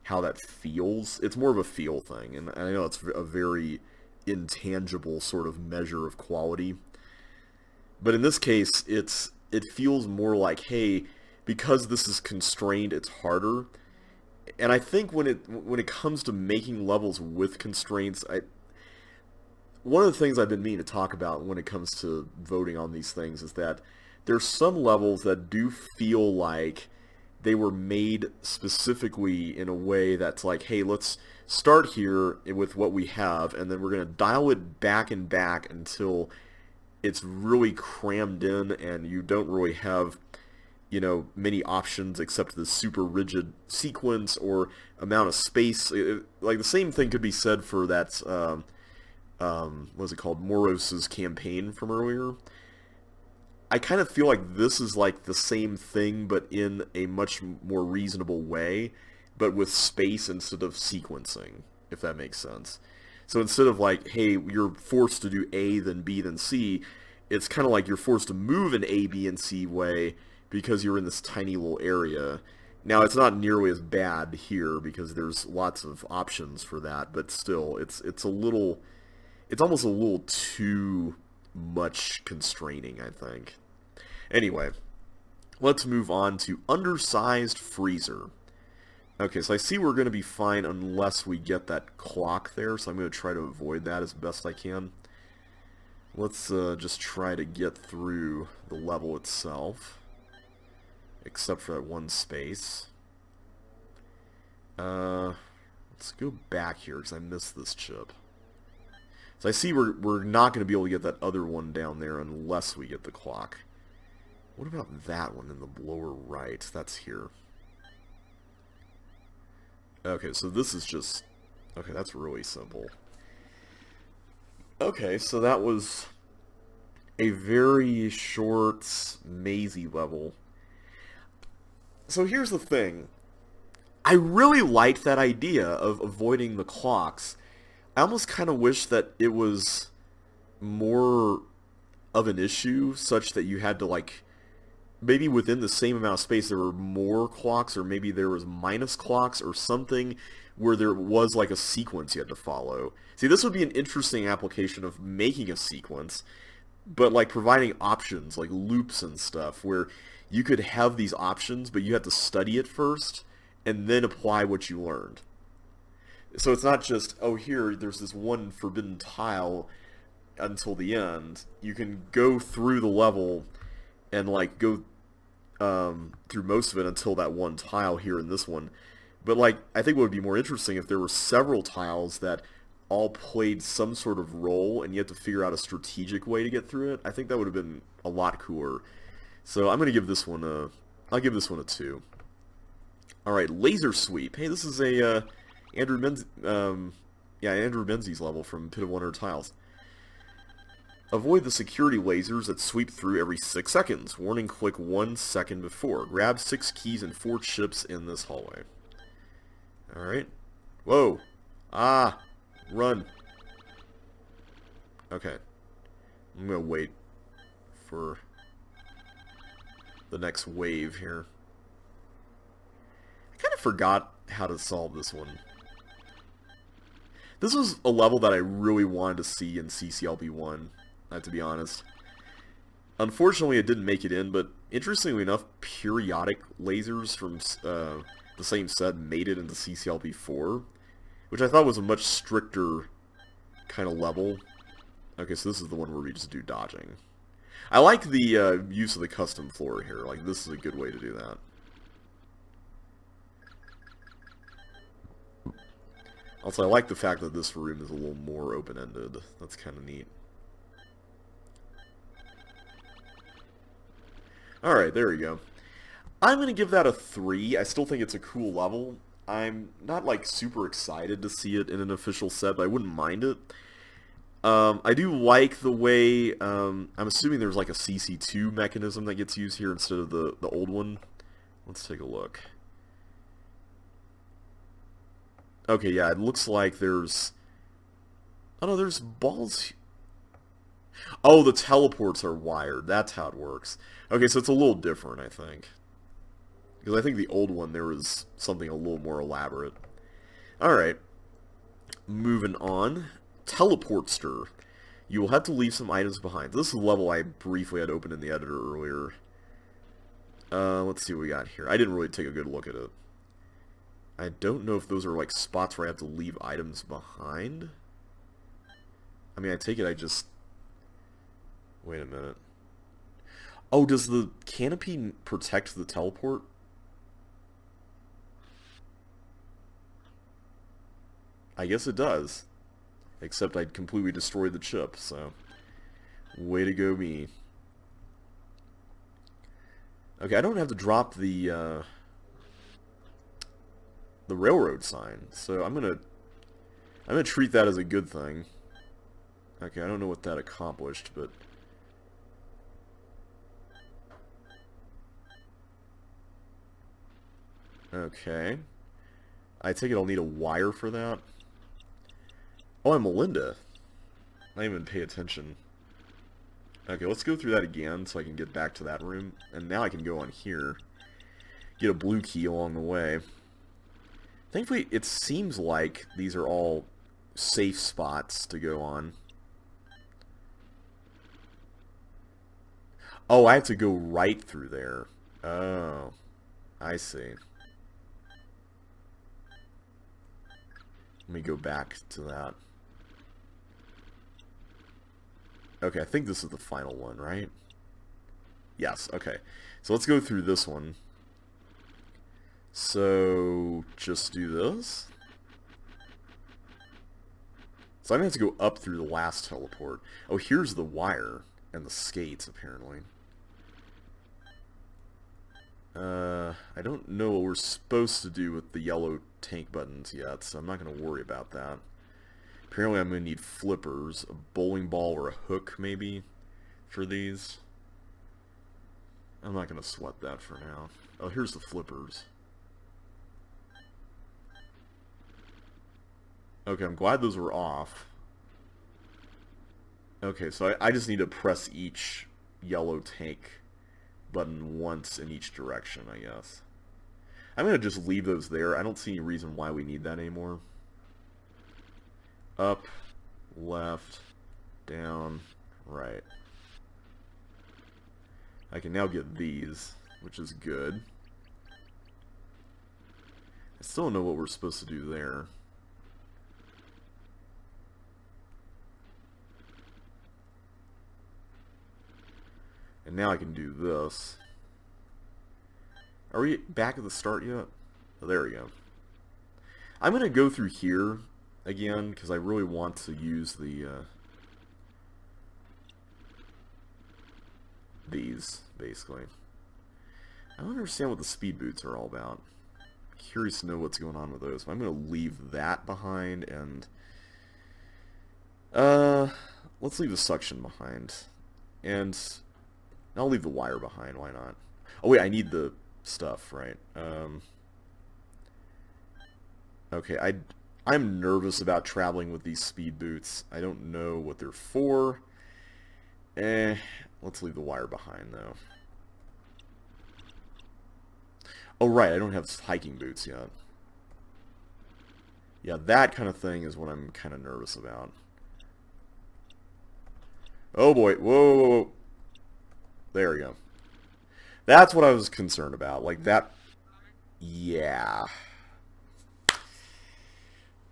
how that feels. It's more of a feel thing, and I know it's a very intangible sort of measure of quality. But in this case, it feels more like, hey, because this is constrained, it's harder. And I think when it comes to making levels with constraints, one of the things I've been meaning to talk about when it comes to voting on these things is that there's some levels that do feel like they were made specifically in a way that's like, hey, let's start here with what we have, and then we're going to dial it back and back until it's really crammed in and you don't really have, many options except the super rigid sequence or amount of space. Like the same thing could be said for that, what was it called, Moros's campaign from earlier. I kind of feel like this is like the same thing, but in a much more reasonable way, but with space instead of sequencing, if that makes sense. So instead of like, hey, you're forced to do A, then B, then C, it's kind of like you're forced to move in A, B, and C way because you're in this tiny little area. Now, it's not nearly as bad here because there's lots of options for that, but still, it's almost a little too much constraining, I think. Anyway, let's move on to undersized freezer. Okay, so I see we're going to be fine unless we get that clock there, so I'm going to try to avoid that as best I can. Let's just try to get through the level itself, except for that one space. Let's go back here because I missed this chip. So I see we're not going to be able to get that other one down there unless we get the clock. What about that one in the lower right? That's here. Okay, so this is just... Okay, that's really simple. Okay, so that was a very short, mazy level. So here's the thing. I really liked that idea of avoiding the clocks. I almost kind of wish that it was more of an issue, such that you had to, like, maybe within the same amount of space there were more clocks, or maybe there was minus clocks or something where there was like a sequence you had to follow. See, this would be an interesting application of making a sequence, but like providing options, like loops and stuff, where you could have these options, but you have to study it first and then apply what you learned. So it's not just, oh, here, there's this one forbidden tile until the end. You can go through the level and like go through most of it until that one tile here in this one. But like, I think what would be more interesting if there were several tiles that all played some sort of role and you had to figure out a strategic way to get through it. I think that would have been a lot cooler. So I'm going to give this one I'll give this one a 2. Alright, laser sweep. Hey, this is a Andrew Menzies level from Pit of Wonder Tiles. Avoid the security lasers that sweep through every 6 seconds. Warning, click 1 second before. Grab 6 keys and 4 chips in this hallway. Alright. Whoa. Ah. Run. Okay. I'm gonna wait for the next wave here. I kind of forgot how to solve this one. This was a level that I really wanted to see in CCLP1. To be honest. Unfortunately, it didn't make it in, but interestingly enough, periodic lasers from the same set made it into CCLP4, which I thought was a much stricter kind of level. Okay, so this is the one where we just do dodging. I like the use of the custom floor here. Like, this is a good way to do that. Also, I like the fact that this room is a little more open-ended. That's kind of neat. Alright, there we go. I'm going to give that a 3. I still think it's a cool level. I'm not, like, super excited to see it in an official set, but I wouldn't mind it. I do like the way, I'm assuming there's, like, a CC2 mechanism that gets used here instead of the old one. Let's take a look. Okay, yeah, it looks like there's... Oh, no, there's balls... Oh, the teleports are wired. That's how it works. Okay, so it's a little different, I think. Because I think the old one, there was something a little more elaborate. Alright. Moving on. Teleportster. You will have to leave some items behind. This is a level I briefly had opened in the editor earlier. Let's see what we got here. I didn't really take a good look at it. I don't know if those are like spots where I have to leave items behind. I mean, I take it I just... Wait a minute. Oh, does the canopy protect the teleport? I guess it does. Except I'd completely destroyed the chip, so... Way to go me. Okay, I don't have to drop the railroad sign, so I'm gonna treat that as a good thing. Okay, I don't know what that accomplished, but... Okay. I take it I'll need a wire for that. Oh, I'm Melinda. I didn't even pay attention. Okay, let's go through that again so I can get back to that room. And now I can go on here. Get a blue key along the way. Thankfully, it seems like these are all safe spots to go on. Oh, I have to go right through there. Oh, I see. Let me go back to that. Okay, I think this is the final one, right? Yes, okay. So let's go through this one. So, just do this. So I'm going to have to go up through the last teleport. Oh, here's the wire and the skates, apparently. I don't know what we're supposed to do with the yellow tank buttons yet, so I'm not going to worry about that. Apparently I'm going to need flippers, a bowling ball or a hook, maybe, for these. I'm not going to sweat that for now. Oh, here's the flippers. Okay, I'm glad those were off. Okay, so I just need to press each yellow tank button once in each direction, I guess. I'm going to just leave those there. I don't see any reason why we need that anymore. Up, left, down, right. I can now get these, which is good. I still don't know what we're supposed to do there. And now I can do this. Are we back at the start yet? Oh, there we go. I'm going to go through here again, because I really want to use the these, basically. I don't understand what the speed boots are all about. I'm curious to know what's going on with those. I'm going to leave that behind, and let's leave the suction behind. And I'll leave the wire behind, why not? Oh wait, I need the stuff, right? Okay, I'm nervous about traveling with these speed boots. I don't know what they're for. Let's leave the wire behind, though. Oh, right, I don't have hiking boots yet. Yeah, that kind of thing is what I'm kind of nervous about. Oh, boy. Whoa, whoa, whoa. There we go. That's what I was concerned about. Like, that... Yeah.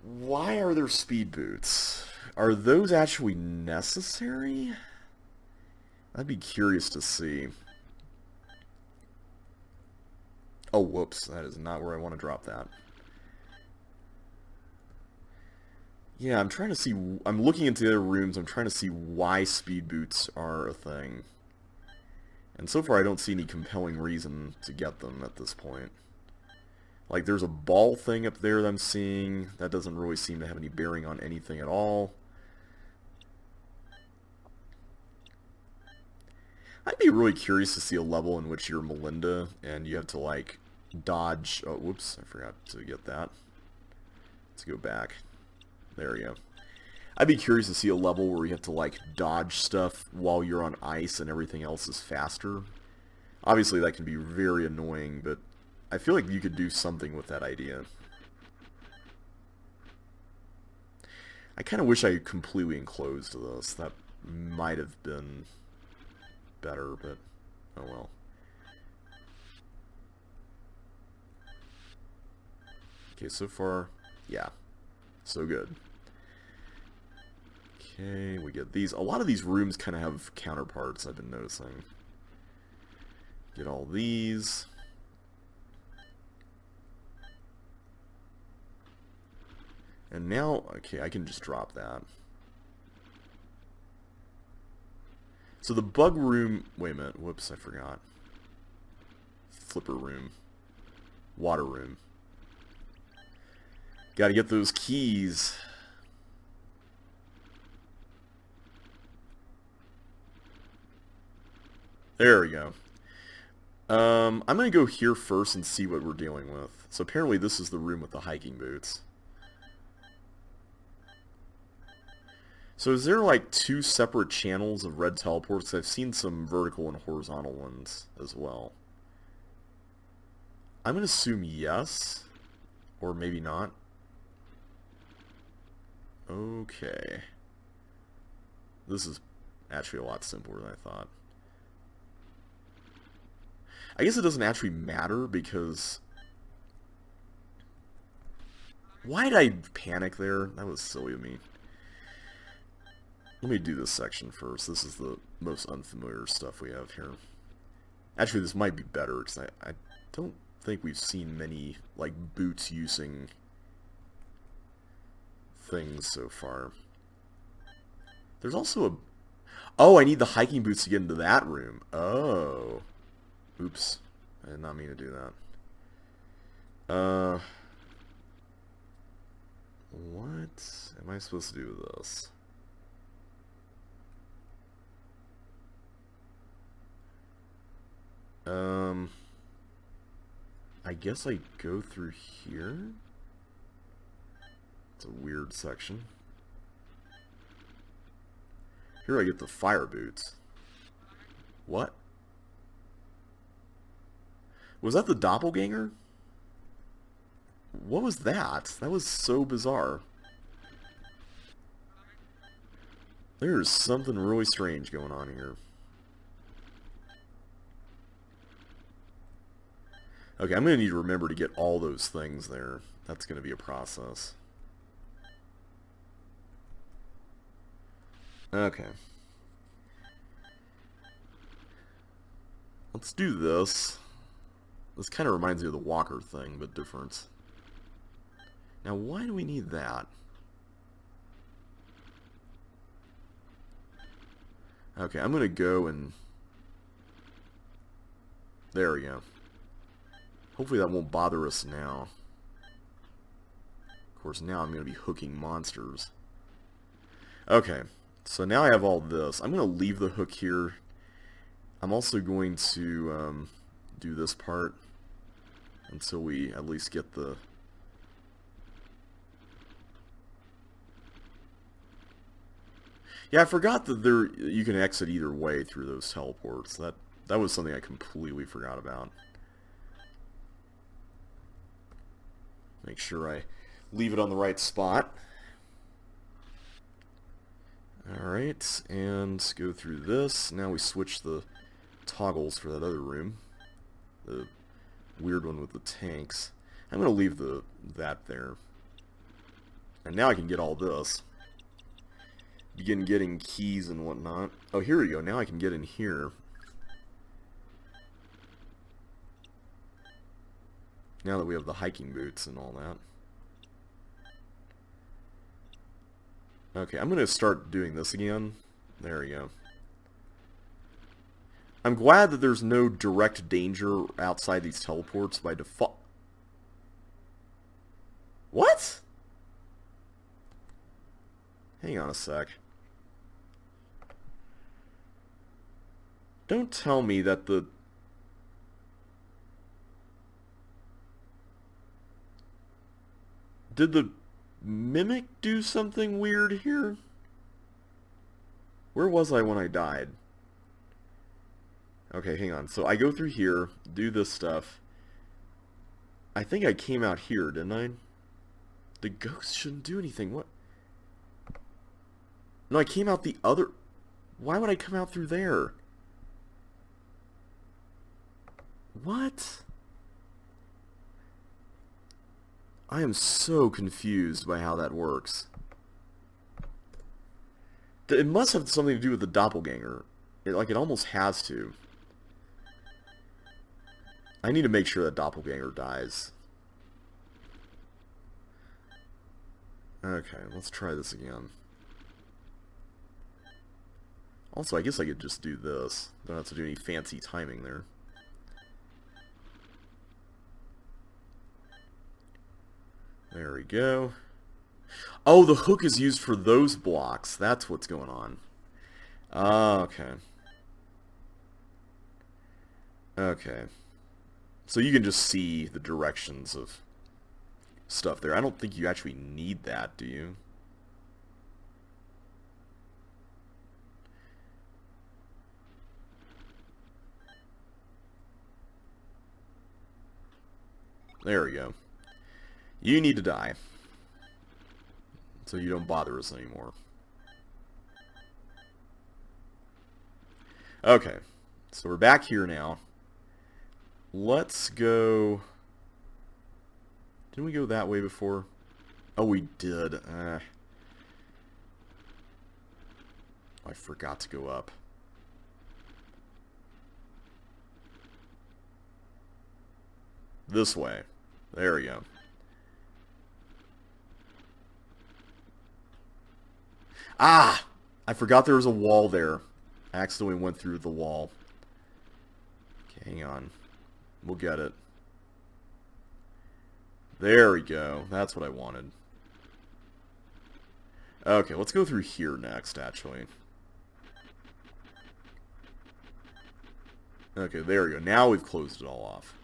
Why are there speed boots? Are those actually necessary? I'd be curious to see. Oh, whoops. That is not where I want to drop that. Yeah, I'm trying to see... I'm looking into the other rooms. I'm trying to see why speed boots are a thing. And so far I don't see any compelling reason to get them at this point. Like, there's a ball thing up there that I'm seeing. That doesn't really seem to have any bearing on anything at all. I'd be really curious to see a level in which you're Melinda and you have to, like, dodge... Oh, whoops, I forgot to get that. Let's go back. There we go. I'd be curious to see a level where you have to, like, dodge stuff while you're on ice and everything else is faster. Obviously, that can be very annoying, but I feel like you could do something with that idea. I kind of wish I completely enclosed this. That might have been better, but oh well. Okay, so far, yeah, so good. Okay, we get these. A lot of these rooms kind of have counterparts, I've been noticing. Get all these. And now, okay, I can just drop that. So the bug room, wait a minute, whoops, I forgot. Flipper room. Water room. Gotta get those keys. There we go. I'm gonna go here first and see what we're dealing with. So apparently this is the room with the hiking boots. So is there like two separate channels of red teleports? I've seen some vertical and horizontal ones as well. I'm going to assume yes, or maybe not. Okay. This is actually a lot simpler than I thought. I guess it doesn't actually matter because... Why did I panic there? That was silly of me. Let me do this section first. This is the most unfamiliar stuff we have here. Actually, this might be better, because I don't think we've seen many, like, boots using things so far. There's also a... Oh, I need the hiking boots to get into that room. Oh. Oops. I did not mean to do that. What am I supposed to do with this? I guess I go through here? It's a weird section. Here I get the fire boots. What? Was that the doppelganger? What was that? That was so bizarre. There's something really strange going on here. Okay, I'm going to need to remember to get all those things there. That's going to be a process. Okay. Let's do this. This kind of reminds me of the walker thing, but different. Now, why do we need that? Okay, I'm going to go and... There we go. Hopefully that won't bother us now. Of course, now I'm going to be hooking monsters. Okay, so now I have all this. I'm going to leave the hook here. I'm also going to do this part until we at least get the... Yeah, I forgot that you can exit either way through those teleports. That was something I completely forgot about. Make sure I leave it on the right spot. Alright, and go through this. Now we switch the toggles for that other room. The weird one with the tanks. I'm going to leave that there. And now I can get all this. Begin getting keys and whatnot. Oh, here we go. Now I can get in here. Now that we have the hiking boots and all that. Okay, I'm going to start doing this again. There we go. I'm glad that there's no direct danger outside these teleports by default. What? Hang on a sec. Don't tell me that the... Did the Mimic do something weird here? Where was I when I died? Okay, hang on. So I go through here, do this stuff. I think I came out here, didn't I? The ghost shouldn't do anything. What? No, I came out the other... Why would I come out through there? What? I am so confused by how that works. It must have something to do with the doppelganger. It almost has to. I need to make sure that doppelganger dies. Okay, let's try this again. Also, I guess I could just do this. Don't have to do any fancy timing there. There we go. Oh, the hook is used for those blocks. That's what's going on. Okay. Okay. So you can just see the directions of stuff there. I don't think you actually need that, do you? There we go. You need to die. So you don't bother us anymore. Okay. So we're back here now. Let's go... Didn't we go that way before? Oh, we did. I forgot to go up. This way. There we go. Ah! I forgot there was a wall there. I accidentally went through the wall. Okay, hang on. We'll get it. There we go. That's what I wanted. Okay, let's go through here next, actually. Okay, there we go. Now we've closed it all off.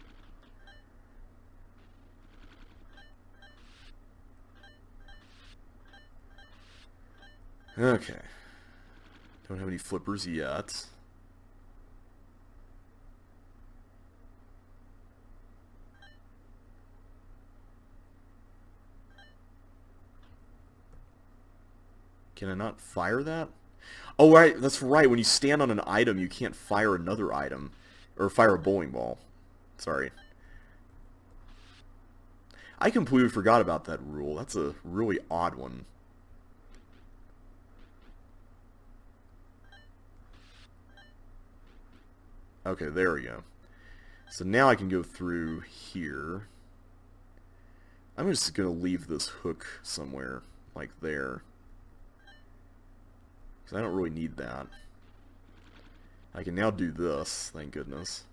Okay. Don't have any flippers yet. Can I not fire that? Oh, right. That's right. When you stand on an item, you can't fire another item. Or fire a bowling ball. Sorry. I completely forgot about that rule. That's a really odd one. Okay, there we go. So now I can go through here. I'm just going to leave this hook somewhere, like there. Because I don't really need that. I can now do this, thank goodness.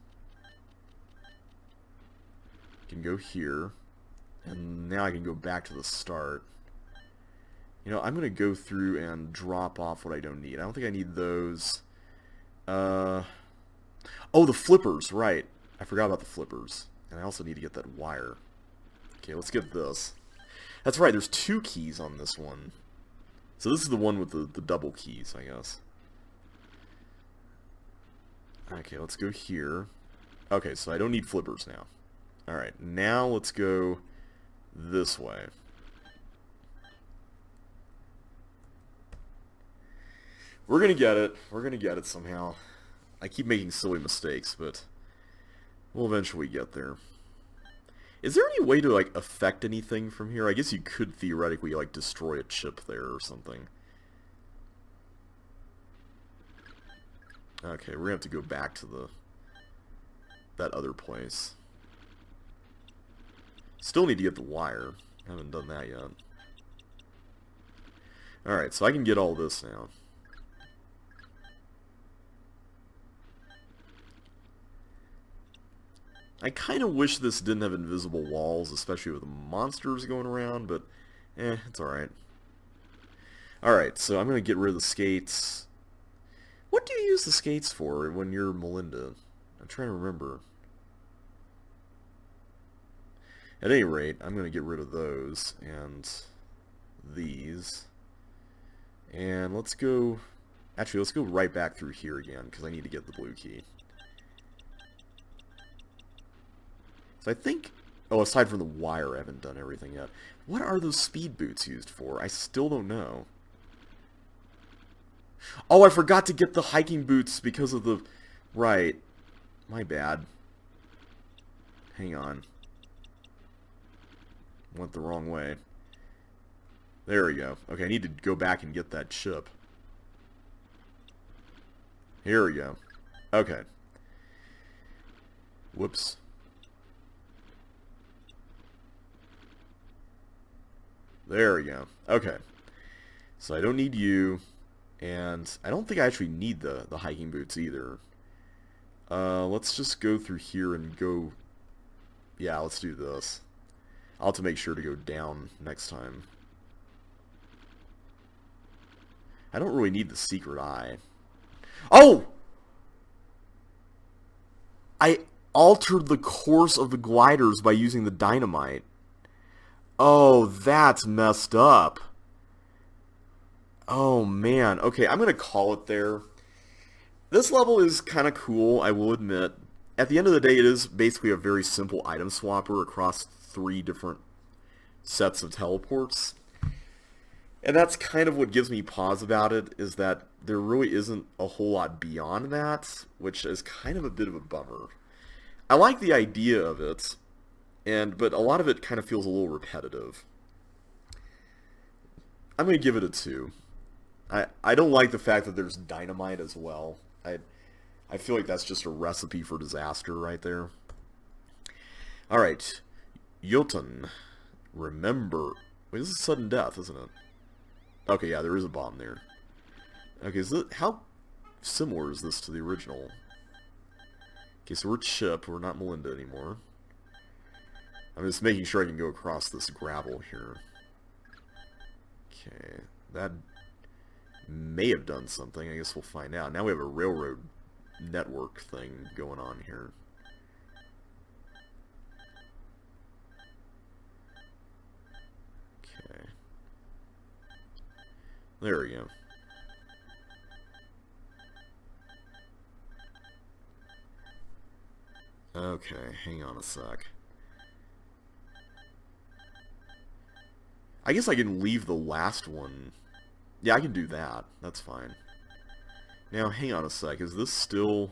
I can go here. And now I can go back to the start. You know, I'm going to go through and drop off what I don't need. I don't think I need those. Oh, the flippers, right. I forgot about the flippers. And I also need to get that wire. Okay, let's get this. That's right, there's 2 keys on this one. So this is the one with the double keys, I guess. Okay, let's go here. Okay, so I don't need flippers now. Alright, now let's go this way. We're gonna get it. We're gonna get it somehow. I keep making silly mistakes, but we'll eventually get there. Is there any way to, like, affect anything from here? I guess you could theoretically, like, destroy a chip there or something. Okay, we're gonna have to go back to that other place. Still need to get the wire. Haven't done that yet. Alright, so I can get all this now. I kind of wish this didn't have invisible walls, especially with the monsters going around, but it's alright. Alright, so I'm going to get rid of the skates. What do you use the skates for when you're Melinda? I'm trying to remember. At any rate, I'm going to get rid of those and these. And let's go... Actually, let's go right back through here again, because I need to get the blue key. So I think... Oh, aside from the wire, I haven't done everything yet. What are those speed boots used for? I still don't know. Oh, I forgot to get the hiking boots because of the... Right. My bad. Hang on. Went the wrong way. There we go. Okay, I need to go back and get that chip. Here we go. Okay. Whoops. There we go. Okay. So I don't need you, and I don't think I actually need the hiking boots either. Let's just go through here and go... Yeah, let's do this. I'll have to make sure to go down next time. I don't really need the secret eye. Oh! I altered the course of the gliders by using the dynamite. Oh, that's messed up. Oh, man. Okay, I'm going to call it there. This level is kind of cool, I will admit. At the end of the day, it is basically a very simple item swapper across 3 different sets of teleports. And that's kind of what gives me pause about it, is that there really isn't a whole lot beyond that, which is kind of a bit of a bummer. I like the idea of it, but a lot of it kind of feels a little repetitive. I'm going to give it a 2. I don't like the fact that there's dynamite as well. I feel like that's just a recipe for disaster right there. Alright. Jotun. Remember... Wait, this is sudden death, isn't it? Okay, yeah, there is a bomb there. Okay, so how similar is this to the original? Okay, so we're Chip, we're not Melinda anymore. I'm just making sure I can go across this gravel here. Okay, that may have done something. I guess we'll find out. Now we have a railroad network thing going on here. Okay. There we go. Okay, hang on a sec. I guess I can leave the last one. Yeah, I can do that. That's fine. Now, hang on a sec. Is this still...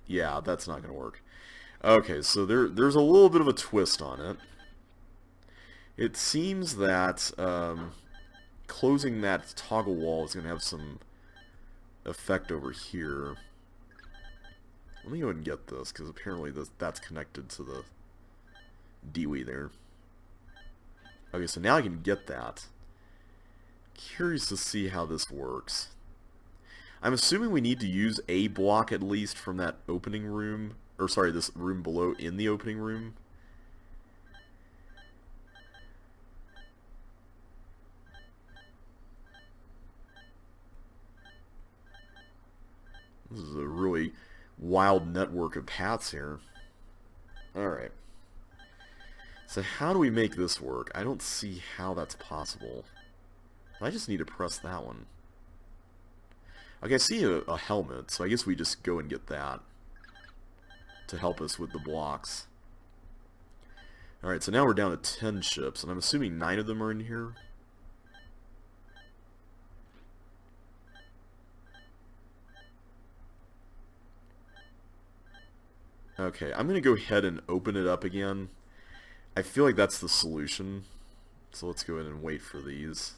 Yeah, that's not going to work. Okay, so there's a little bit of a twist on it. It seems that closing that toggle wall is going to have some effect over here. Let me go ahead and get this, because apparently that's connected to the DWI there. Okay, so now I can get that. Curious to see how this works. I'm assuming we need to use a block at least from that opening room, or sorry, this room below in the opening room. This is a really wild network of paths here. Alright. So how do we make this work? I don't see how that's possible. I just need to press that one. Okay, I see a helmet, so I guess we just go and get that to help us with the blocks. Alright, so now we're down to 10 ships, and I'm assuming 9 of them are in here. Okay, I'm going to go ahead and open it up again. I feel like that's the solution. So let's go ahead and wait for these.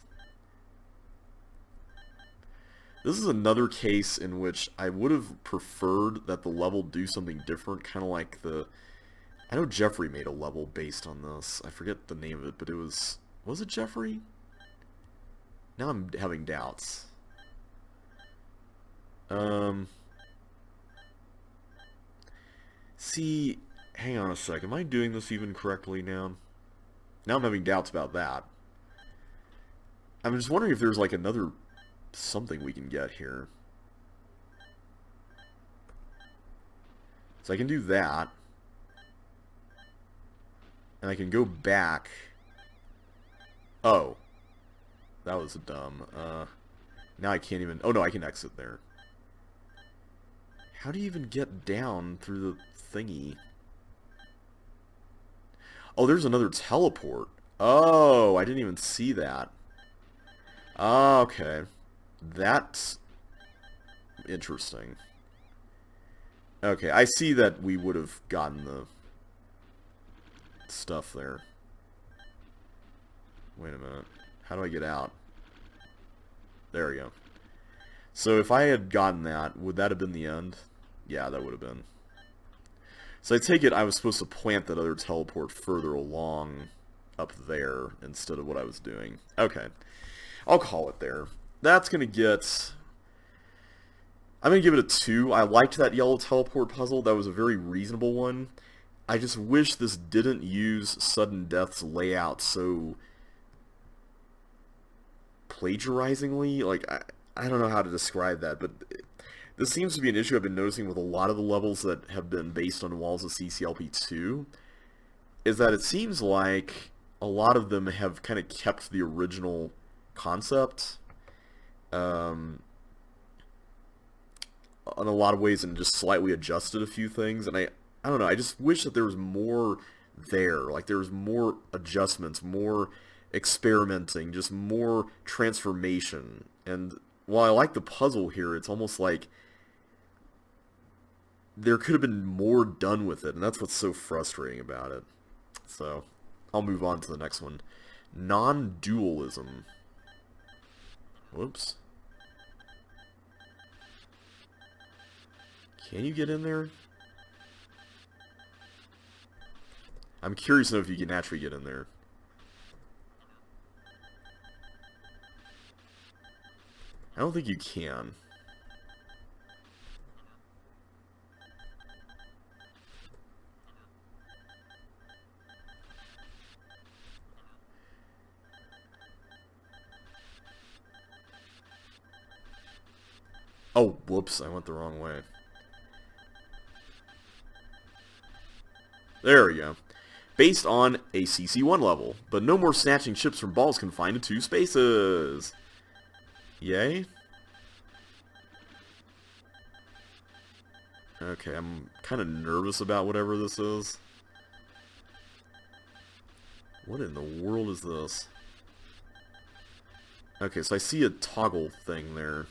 This is another case in which I would have preferred that the level do something different, kind of like the... I know Jeffrey made a level based on this. I forget the name of it, but it was... Was it Jeffrey? Now I'm having doubts. Um, see, hang on a sec. Am I doing this even correctly now? Now I'm having doubts about that. I'm just wondering if there's like another something we can get here. So I can do that. And I can go back. Oh. That was dumb. Now I can't even... Oh no, I can exit there. How do you even get down through the thingy? Oh, there's another teleport. Oh, I didn't even see that. Ah, okay. That's interesting. Okay, I see that we would have gotten the stuff there. Wait a minute. How do I get out? There we go. So if I had gotten that, would that have been the end? Yeah, that would have been. So I take it I was supposed to plant that other teleport further along up there instead of what I was doing. Okay. I'll call it there. That's going to get... I'm going to give it a 2. I liked that yellow teleport puzzle. That was a very reasonable one. I just wish this didn't use Sudden Death's layout so plagiarizingly. Like, I don't know how to describe that, but this seems to be an issue I've been noticing with a lot of the levels that have been based on walls of CCLP2, is that it seems like a lot of them have kind of kept the original concept in a lot of ways and just slightly adjusted a few things, and I don't know, I just wish that there was more there, like there was more adjustments, more experimenting, just more transformation. And while I like the puzzle here, it's almost like there could have been more done with it, and that's what's so frustrating about it. So, I'll move on to the next one. Non-dualism. Whoops. Can you get in there? I'm curious to know if you can actually get in there. I don't think you can. Oh, whoops, I went the wrong way. There we go. Based on a CC1 level, but no more snatching chips from balls confined to 2 spaces. Yay. Okay, I'm kind of nervous about whatever this is. What in the world is this? Okay, so I see a toggle thing there.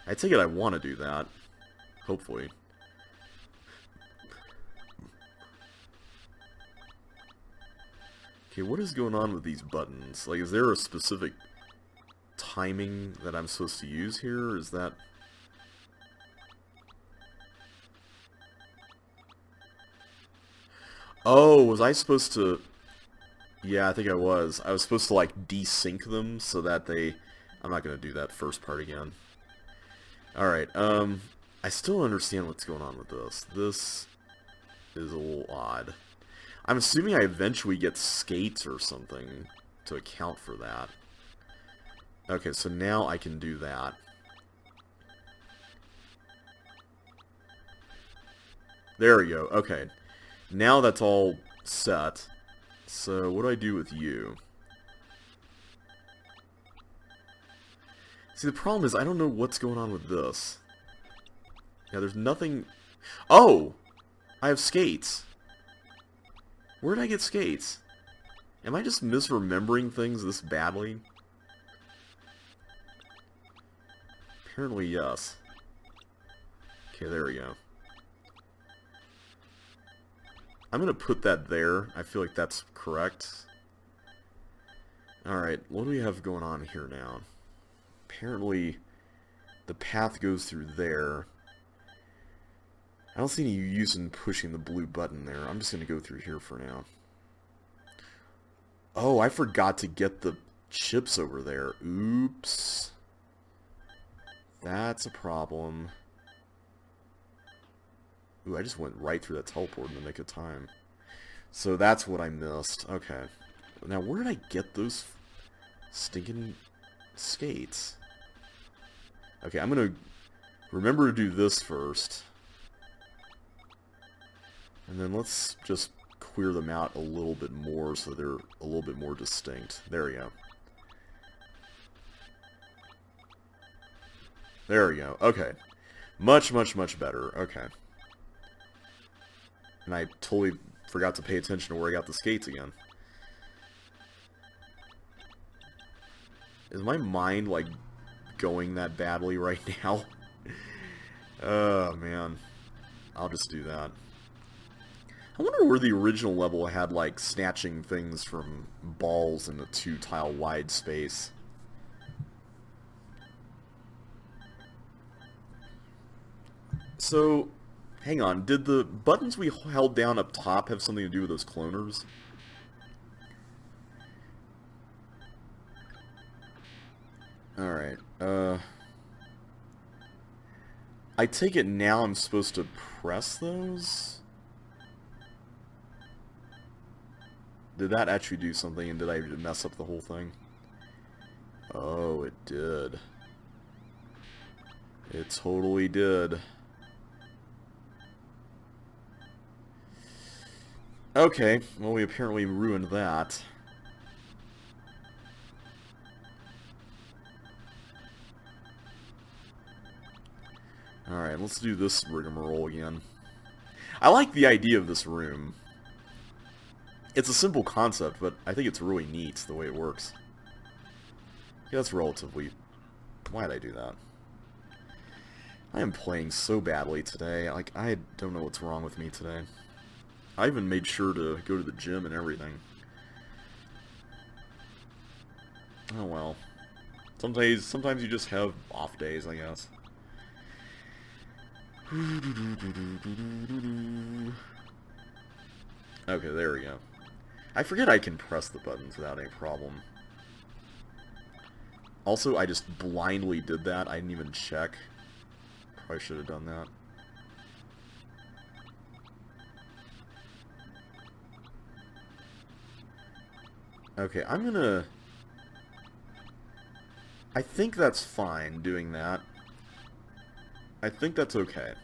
I take it I want to do that. Hopefully. Okay, what is going on with these buttons? Like, is there a specific timing that I'm supposed to use here? Or is that... Oh, was I supposed to... Yeah, I think I was. I was supposed to, like, desync them so that they... I'm not going to do that first part again. Alright, I still don't understand what's going on with this. This is a little odd. I'm assuming I eventually get skates or something to account for that. Okay, so now I can do that. There we go, okay. Now that's all set. So, what do I do with you? See, the problem is I don't know what's going on with this. Yeah, there's nothing... Oh! I have skates. Where did I get skates? Am I just misremembering things this badly? Apparently, yes. Okay, there we go. I'm gonna put that there. I feel like that's correct. Alright, what do we have going on here now? Apparently, the path goes through there. I don't see any use in pushing the blue button there. I'm just going to go through here for now. Oh, I forgot to get the chips over there. Oops. That's a problem. Ooh, I just went right through that teleport in the nick of time. So that's what I missed. Okay. Now, where did I get those stinking skates? Okay, I'm gonna remember to do this first. And then let's just clear them out a little bit more so they're a little bit more distinct. There we go. There we go. Okay. Much, much, much better. Okay. And I totally forgot to pay attention to where I got the skates again. Is my mind, like, going that badly right now? Oh, man. I'll just do that. I wonder where the original level had, like, snatching things from balls in a 2-tile wide space. So, hang on. Did the buttons we held down up top have something to do with those cloners? Alright, I take it now I'm supposed to press those? Did that actually do something, and did I mess up the whole thing? Oh, it did. It totally did. Okay, well, we apparently ruined that. Alright, let's do this rigmarole again. I like the idea of this room. It's a simple concept, but I think it's really neat the way it works. Yeah, that's relatively... Why did I do that? I am playing so badly today. Like, I don't know what's wrong with me today. I even made sure to go to the gym and everything. Oh well. Sometimes you just have off days, I guess. Okay, there we go. I forget I can press the buttons without any problem. Also, I just blindly did that. I didn't even check. Probably should have done that. Okay, I'm gonna... I think that's fine doing that. I think that's okay.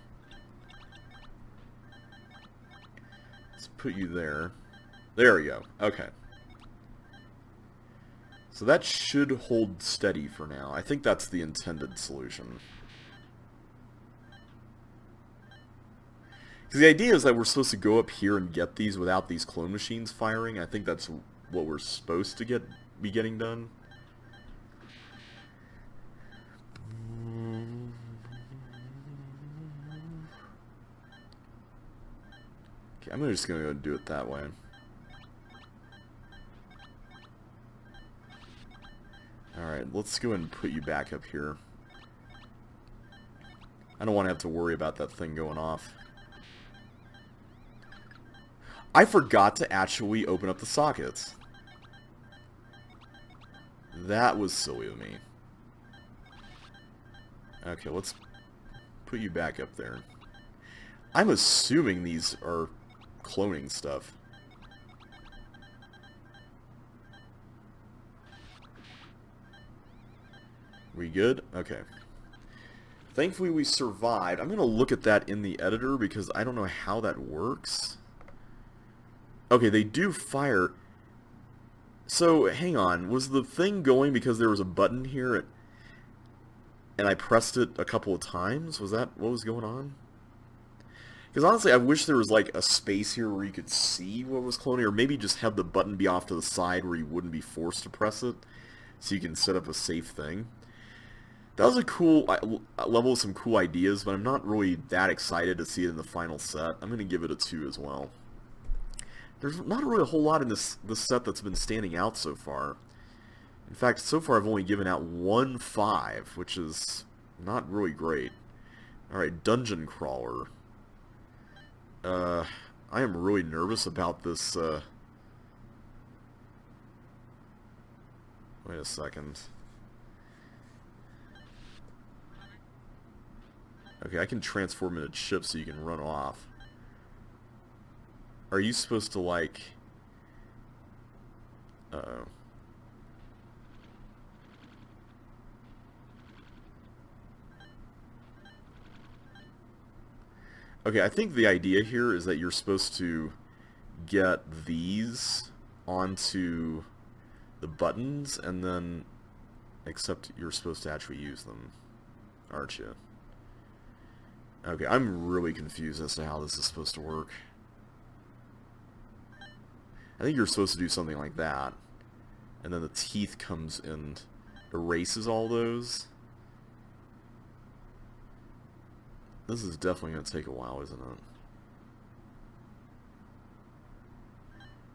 Let's put you there. There we go. Okay. So that should hold steady for now. I think that's the intended solution. Because the idea is that we're supposed to go up here and get these without these clone machines firing. I think that's what we're supposed to be getting done. Okay, I'm just going to go do it that way. Alright, let's go and put you back up here. I don't want to have to worry about that thing going off. I forgot to actually open up the sockets. That was silly of me. Okay, let's put you back up there. I'm assuming these are cloning stuff. We good? Okay. Thankfully we survived. I'm going to look at that in the editor because I don't know how that works. Okay, they do fire. So, hang on. Was the thing going because there was a button here and I pressed it a couple of times? Was that what was going on? Because honestly, I wish there was like a space here where you could see what was cloning, or maybe just have the button be off to the side where you wouldn't be forced to press it, so you can set up a safe thing. That was a cool level with some cool ideas, but I'm not really that excited to see it in the final set. I'm going to give it a 2 as well. There's not really a whole lot in this set that's been standing out so far. In fact, so far I've only given out 1 5, which is not really great. Alright, Dungeon Crawler. I am really nervous about this, Wait a second. Okay, I can transform into Chip so you can run off. Are you supposed to, like... Uh-oh. Okay, I think the idea here is that you're supposed to get these onto the buttons, and then... Except you're supposed to actually use them, aren't you? Okay, I'm really confused as to how this is supposed to work. I think you're supposed to do something like that. And then the teeth comes and erases all those. This is definitely going to take a while, isn't it?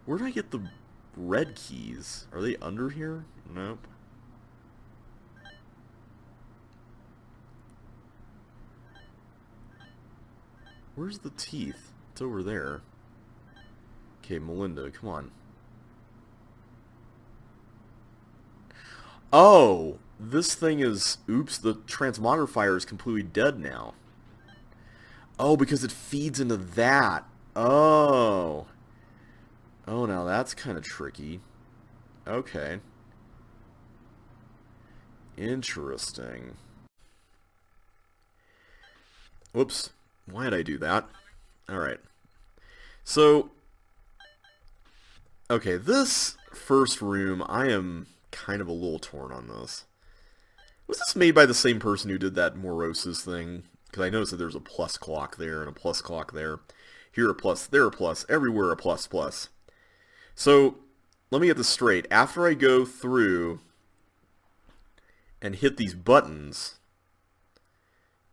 Where did I get the red keys? Are they under here? Nope. Where's the teeth? It's over there. Okay, Melinda, come on. Oh! This thing is... Oops, the transmogrifier is completely dead now. Oh, because it feeds into that. Oh. Oh, now that's kind of tricky. Okay. Interesting. Whoops. Why did I do that? Alright. So, okay, this first room, I am kind of a little torn on this. Was this made by the same person who did that Morosis thing? Because I noticed that there's a plus clock there and a plus clock there. Here a plus, there a plus, everywhere a plus plus. So, let me get this straight. After I go through and hit these buttons,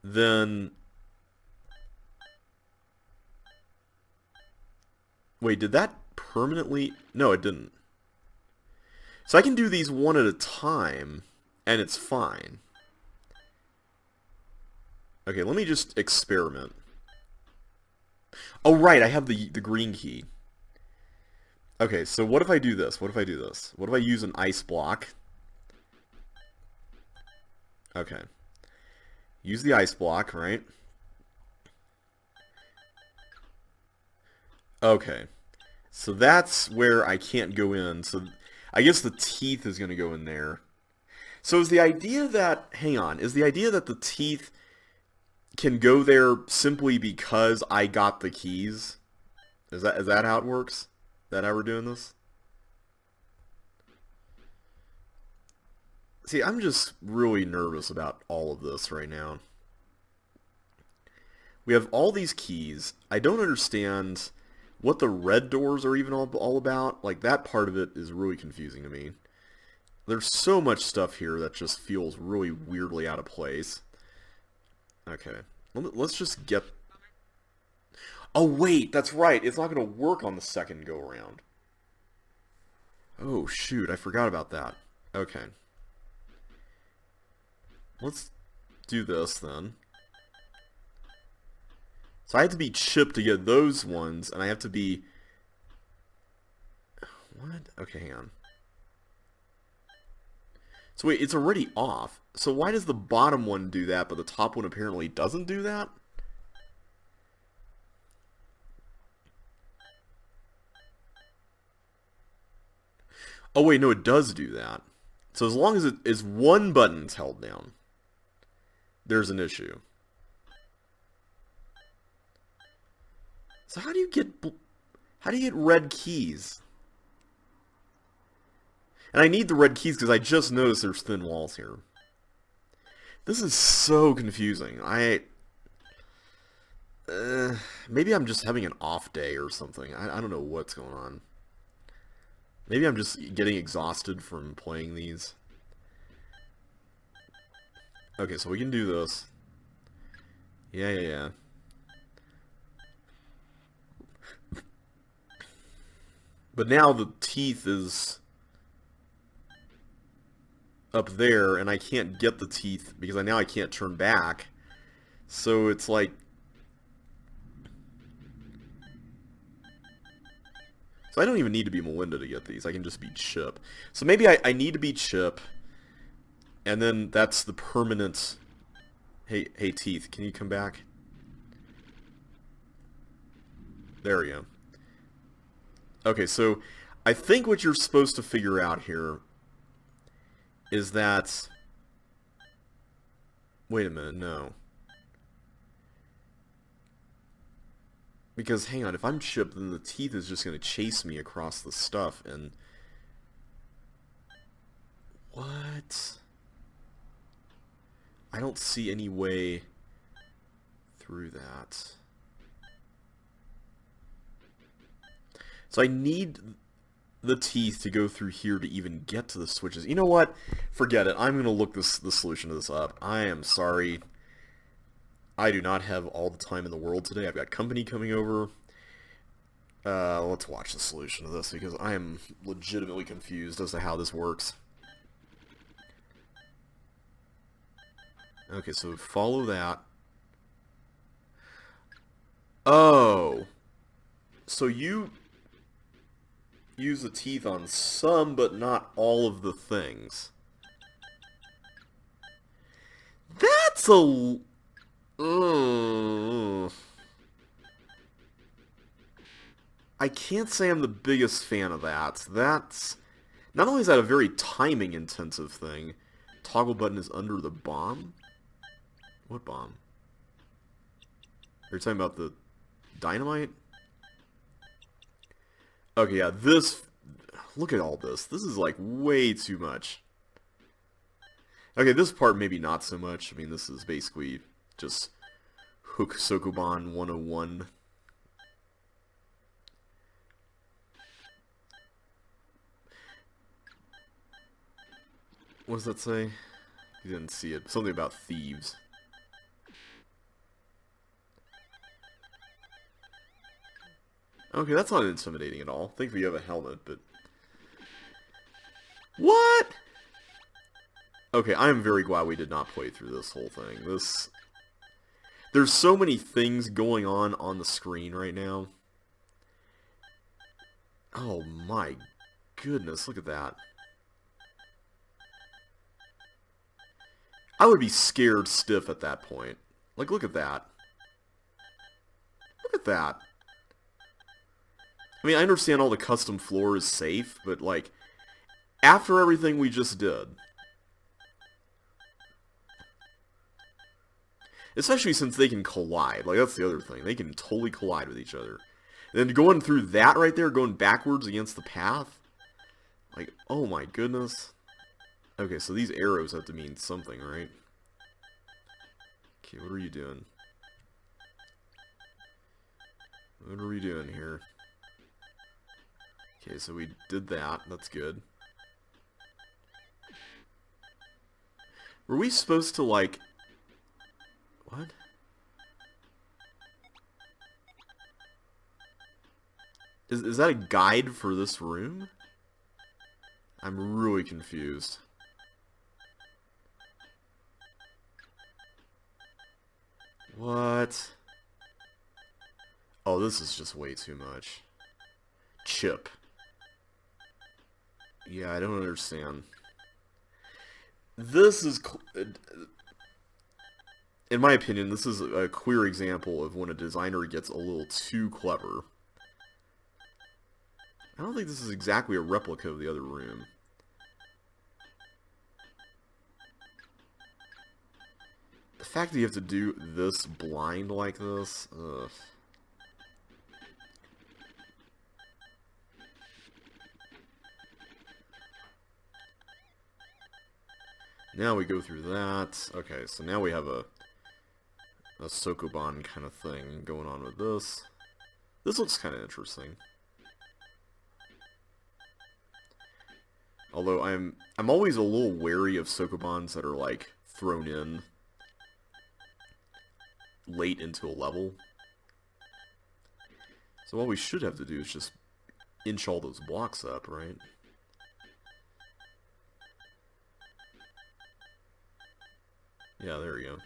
then... Wait, did that permanently... No, it didn't. So I can do these one at a time, and it's fine. Okay, let me just experiment. Oh, right, I have the green key. Okay, so what if I do this? What if I do this? What if I use an ice block? Okay. Use the ice block, right? Okay. So that's where I can't go in. So I guess the teeth is going to go in there. So is the idea that... Hang on. Is the idea that the teeth can go there simply because I got the keys? Is that how it works? Is that how we're doing this? See, I'm just really nervous about all of this right now. We have all these keys. I don't understand what the red doors are even all about. Like, that part of it is really confusing to me. There's so much stuff here that just feels really weirdly out of place. Okay. Let's just get... Oh, wait, that's right. It's not going to work on the second go-around. Oh, shoot, I forgot about that. Okay. Let's do this, then. So I have to be Chip to get those ones, and I have to be... What? Okay, hang on. So wait, it's already off. So why does the bottom one do that, but the top one apparently doesn't do that? Oh wait, no, it does do that. So as long as it is one button's held down, there's an issue. So how do you get red keys? And I need the red keys because I just noticed there's thin walls here. This is so confusing. Maybe I'm just having an off day or something. I don't know what's going on. Maybe I'm just getting exhausted from playing these. Okay, so we can do this. Yeah. But now the teeth is up there, and I can't get the teeth because now I can't turn back. So it's like... So I don't even need to be Melinda to get these. I can just be Chip. So maybe I need to be Chip, and then that's the permanent Hey, Teeth, can you come back? There we go. Okay, so I think what you're supposed to figure out here is that... Wait a minute, no. Because, hang on, if I'm chipped, then the Teeth is just going to chase me across the stuff, and... What? I don't see any way through that. So I need the Teeth to go through here to even get to the switches. You know what? Forget it. I'm going to look the solution to this up. I am sorry. I do not have all the time in the world today. I've got company coming over. Let's watch the solution to this, because I am legitimately confused as to how this works. Okay, so follow that. Oh. So you use the Teeth on some, but not all of the things. That's a... I can't say I'm the biggest fan of that. That's... Not only is that a very timing-intensive thing, toggle button is under the bomb? What bomb? Are you talking about the dynamite? Okay, yeah, this... Look at all this. This is, like, way too much. Okay, this part maybe not so much. I mean, this is basically just Hook Sokoban 101. What does that say? You didn't see it. Something about thieves. Okay, that's not intimidating at all. Thankfully you have a helmet, but... What? Okay, I am very glad we did not play through this whole thing. There's so many things going on the screen right now. Oh my goodness, look at that. I would be scared stiff at that point. Like, look at that. Look at that. I mean, I understand all the custom floor is safe, but, like, after everything we just did... Especially since they can collide. Like, that's the other thing. They can totally collide with each other. And then going through that right there, going backwards against the path... Like, oh my goodness. Okay, so these arrows have to mean something, right? Okay, what are you doing? What are we doing here? Okay, so we did that. That's good. Were we supposed to, like... What? Is that a guide for this room? I'm really confused. What? Oh, this is just way too much. Chip. Yeah, I don't understand. This is... In my opinion, this is a clear example of when a designer gets a little too clever. I don't think this is exactly a replica of the other room. The fact that you have to do this blind like this, ugh. Now we go through that. Okay, so now we have a Sokoban kind of thing going on with this. This looks kind of interesting. Although I'm always a little wary of Sokobans that are like thrown in late into a level. So all we should have to do is just inch all those blocks up, right? Yeah, there we go.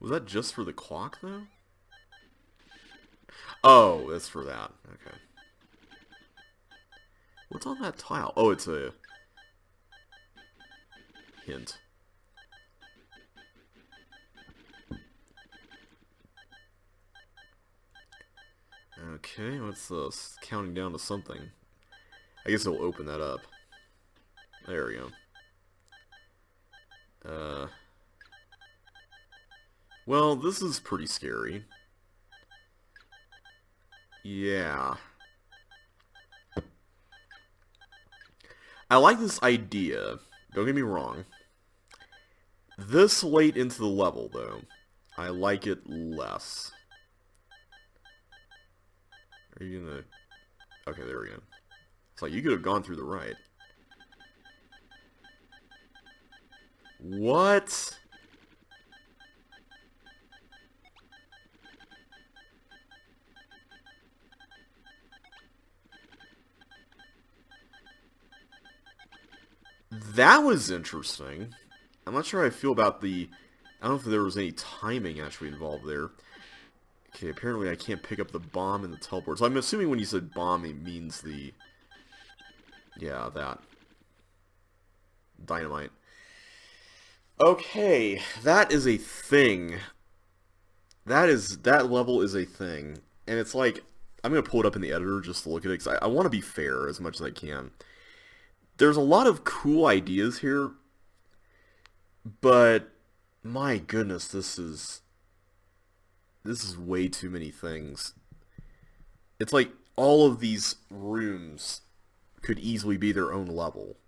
Was that just for the clock, though? Oh, that's for that. Okay. What's on that tile? Oh, it's a... hint. Okay, what's this? Counting down to something. I guess it'll open that up. There we go. Well, this is pretty scary. Yeah. I like this idea. Don't get me wrong. This late into the level, though, I like it less. Are you gonna... Okay, there we go. It's like you could have gone through the right. What? That was interesting. I'm not sure how I feel about the... I don't know if there was any timing actually involved there. Okay, apparently I can't pick up the bomb and the teleport. So I'm assuming when you said bomb, it means the... Yeah, that. Dynamite. Okay, that is a thing. That level is a thing. And it's like, I'm going to pull it up in the editor just to look at it, because I want to be fair as much as I can. There's a lot of cool ideas here, but my goodness, this is way too many things. It's like all of these rooms could easily be their own level.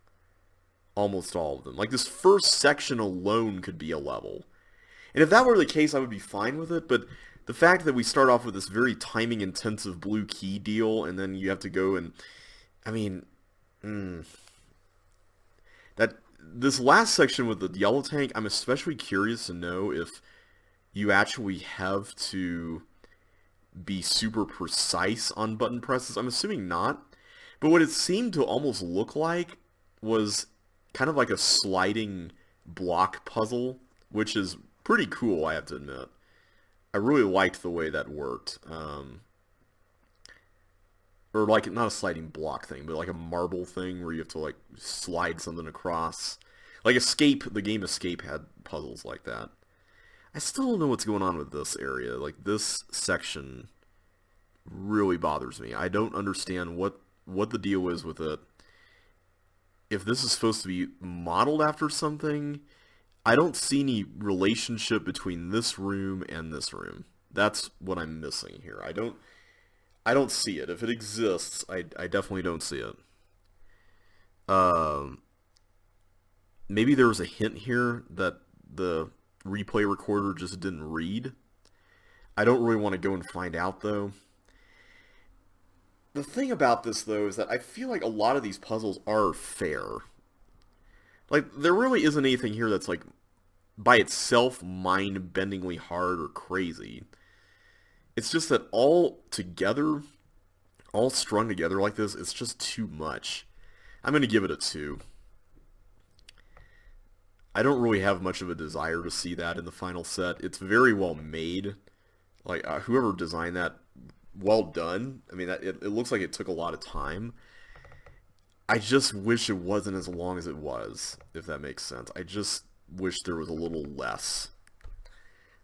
Almost all of them. Like this first section alone could be a level. And if that were the case, I would be fine with it, but the fact that we start off with this very timing intensive blue key deal, and then you have to go and, I mean, that this last section with the yellow tank, I'm especially curious to know if you actually have to be super precise on button presses. I'm assuming not. But what it seemed to almost look like was kind of like a sliding block puzzle, which is pretty cool, I have to admit. I really liked the way that worked. Or like, not a sliding block thing, but like a marble thing where you have to like slide something across. Like Escape, the game Escape had puzzles like that. I still don't know what's going on with this area. Like, this section really bothers me. I don't understand what the deal is with it. If this is supposed to be modeled after something, I don't see any relationship between this room and this room. That's what I'm missing here. I don't see it. If it exists, I definitely don't see it. Maybe there was a hint here that the replay recorder just didn't read. I don't really want to go and find out, though. The thing about this, though, is that I feel like a lot of these puzzles are fair. Like, there really isn't anything here that's, like, by itself mind-bendingly hard or crazy. It's just that all together, all strung together like this, it's just too much. I'm going to give it a 2. I don't really have much of a desire to see that in the final set. It's very well made. Like, whoever designed that, well done. I mean, it looks like it took a lot of time. I just wish it wasn't as long as it was, if that makes sense. I just wish there was a little less.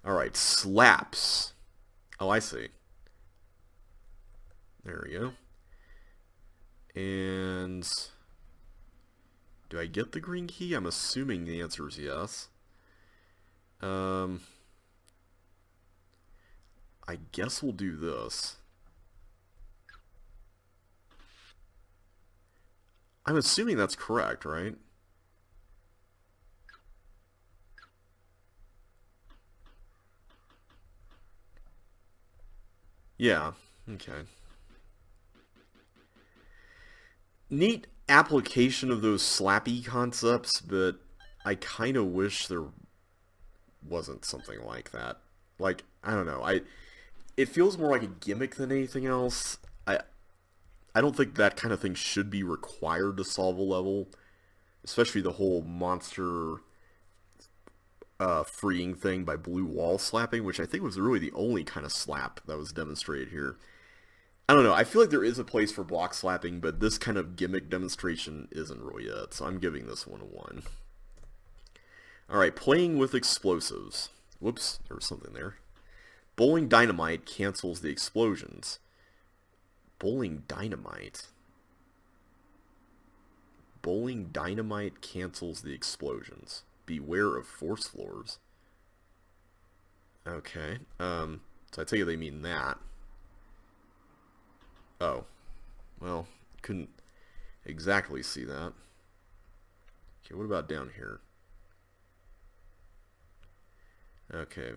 Alright, slaps. Oh, I see. There we go. And do I get the green key? I'm assuming the answer is yes. I guess we'll do this. I'm assuming that's correct, right? Yeah, okay. Neat application of those slappy concepts, but I kind of wish there wasn't something like that. Like, I don't know, it feels more like a gimmick than anything else. I don't think that kind of thing should be required to solve a level, especially the whole monster freeing thing by blue wall slapping, which I think was really the only kind of slap that was demonstrated here. I don't know, I feel like there is a place for block slapping, but this kind of gimmick demonstration isn't really it, so I'm giving this one a 1. Alright, playing with explosives. Whoops, there was something there. Bowling dynamite cancels the explosions. Bowling dynamite. Bowling dynamite cancels the explosions. Beware of force floors. Okay, so I take it they mean that. Oh. Well, couldn't exactly see that. Okay, what about down here? Okay.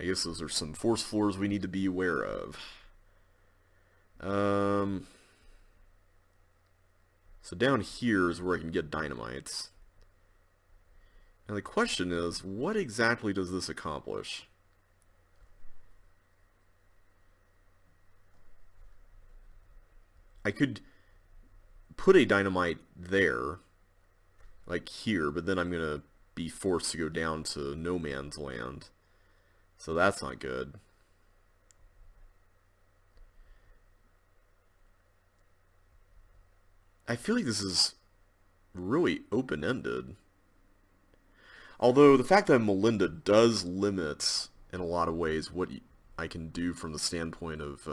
I guess those are some force floors we need to be aware of. So down here is where I can get dynamites. Now the question is, what exactly does this accomplish? I could put a dynamite there, like here, but then I'm going to be forced to go down to no man's land. So that's not good. I feel like this is really open-ended. Although the fact that Melinda does limit, in a lot of ways, what I can do from the standpoint of...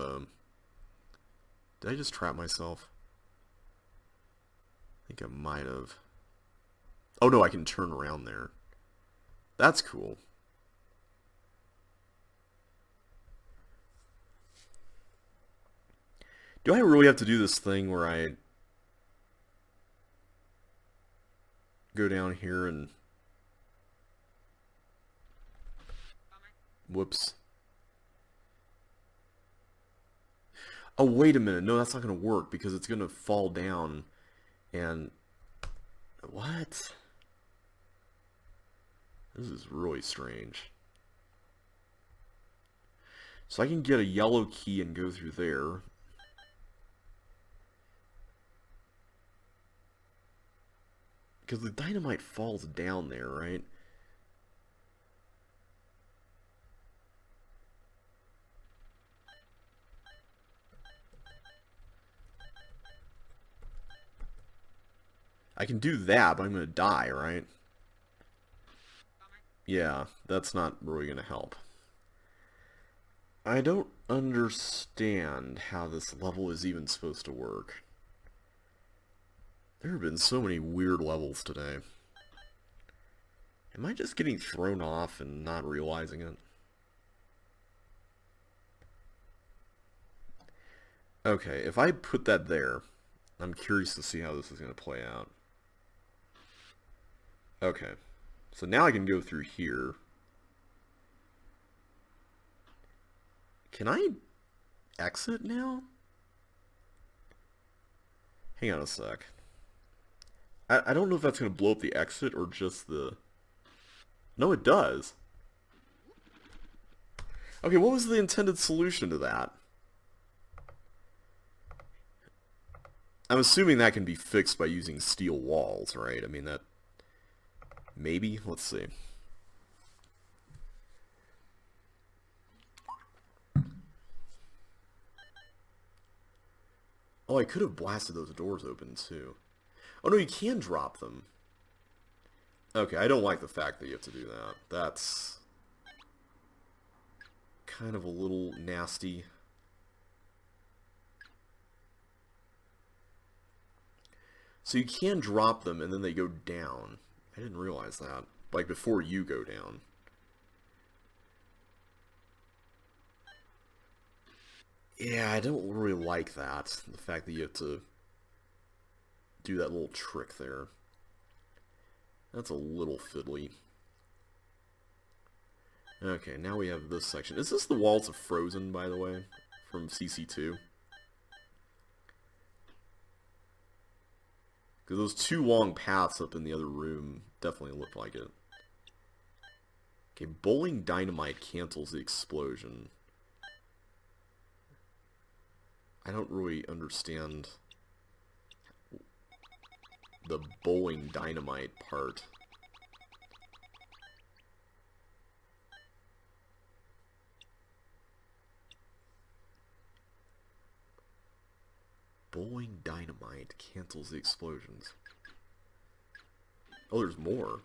did I just trap myself? I think I might have. Oh no, I can turn around there. That's cool. Do I really have to do this thing where I go down here and... Whoops. Oh, wait a minute. No, that's not going to work because it's going to fall down and... What? This is really strange. So I can get a yellow key and go through there. Because the dynamite falls down there, right? I can do that, but I'm going to die, right? Yeah, that's not really going to help. I don't understand how this level is even supposed to work. There have been so many weird levels today. Am I just getting thrown off and not realizing it? Okay, if I put that there, I'm curious to see how this is going to play out. Okay, so now I can go through here. Can I exit now? Hang on a sec. I don't know if that's going to blow up the exit or just the... No, it does. Okay, what was the intended solution to that? I'm assuming that can be fixed by using steel walls, right? I mean, that... Maybe? Let's see. Oh, I could have blasted those doors open, too. Oh, no, you can drop them. Okay, I don't like the fact that you have to do that. That's kind of a little nasty. So you can drop them and then they go down. I didn't realize that. Like before you go down. Yeah, I don't really like that. The fact that you have to do that little trick there. That's a little fiddly. Okay, now we have this section. Is this the Walls of Frozen, by the way? From CC2? Because those two long paths up in the other room definitely look like it. Okay, bowling dynamite cancels the explosion. I don't really understand the bowling dynamite part. Bowling dynamite cancels the explosions. Oh, there's more.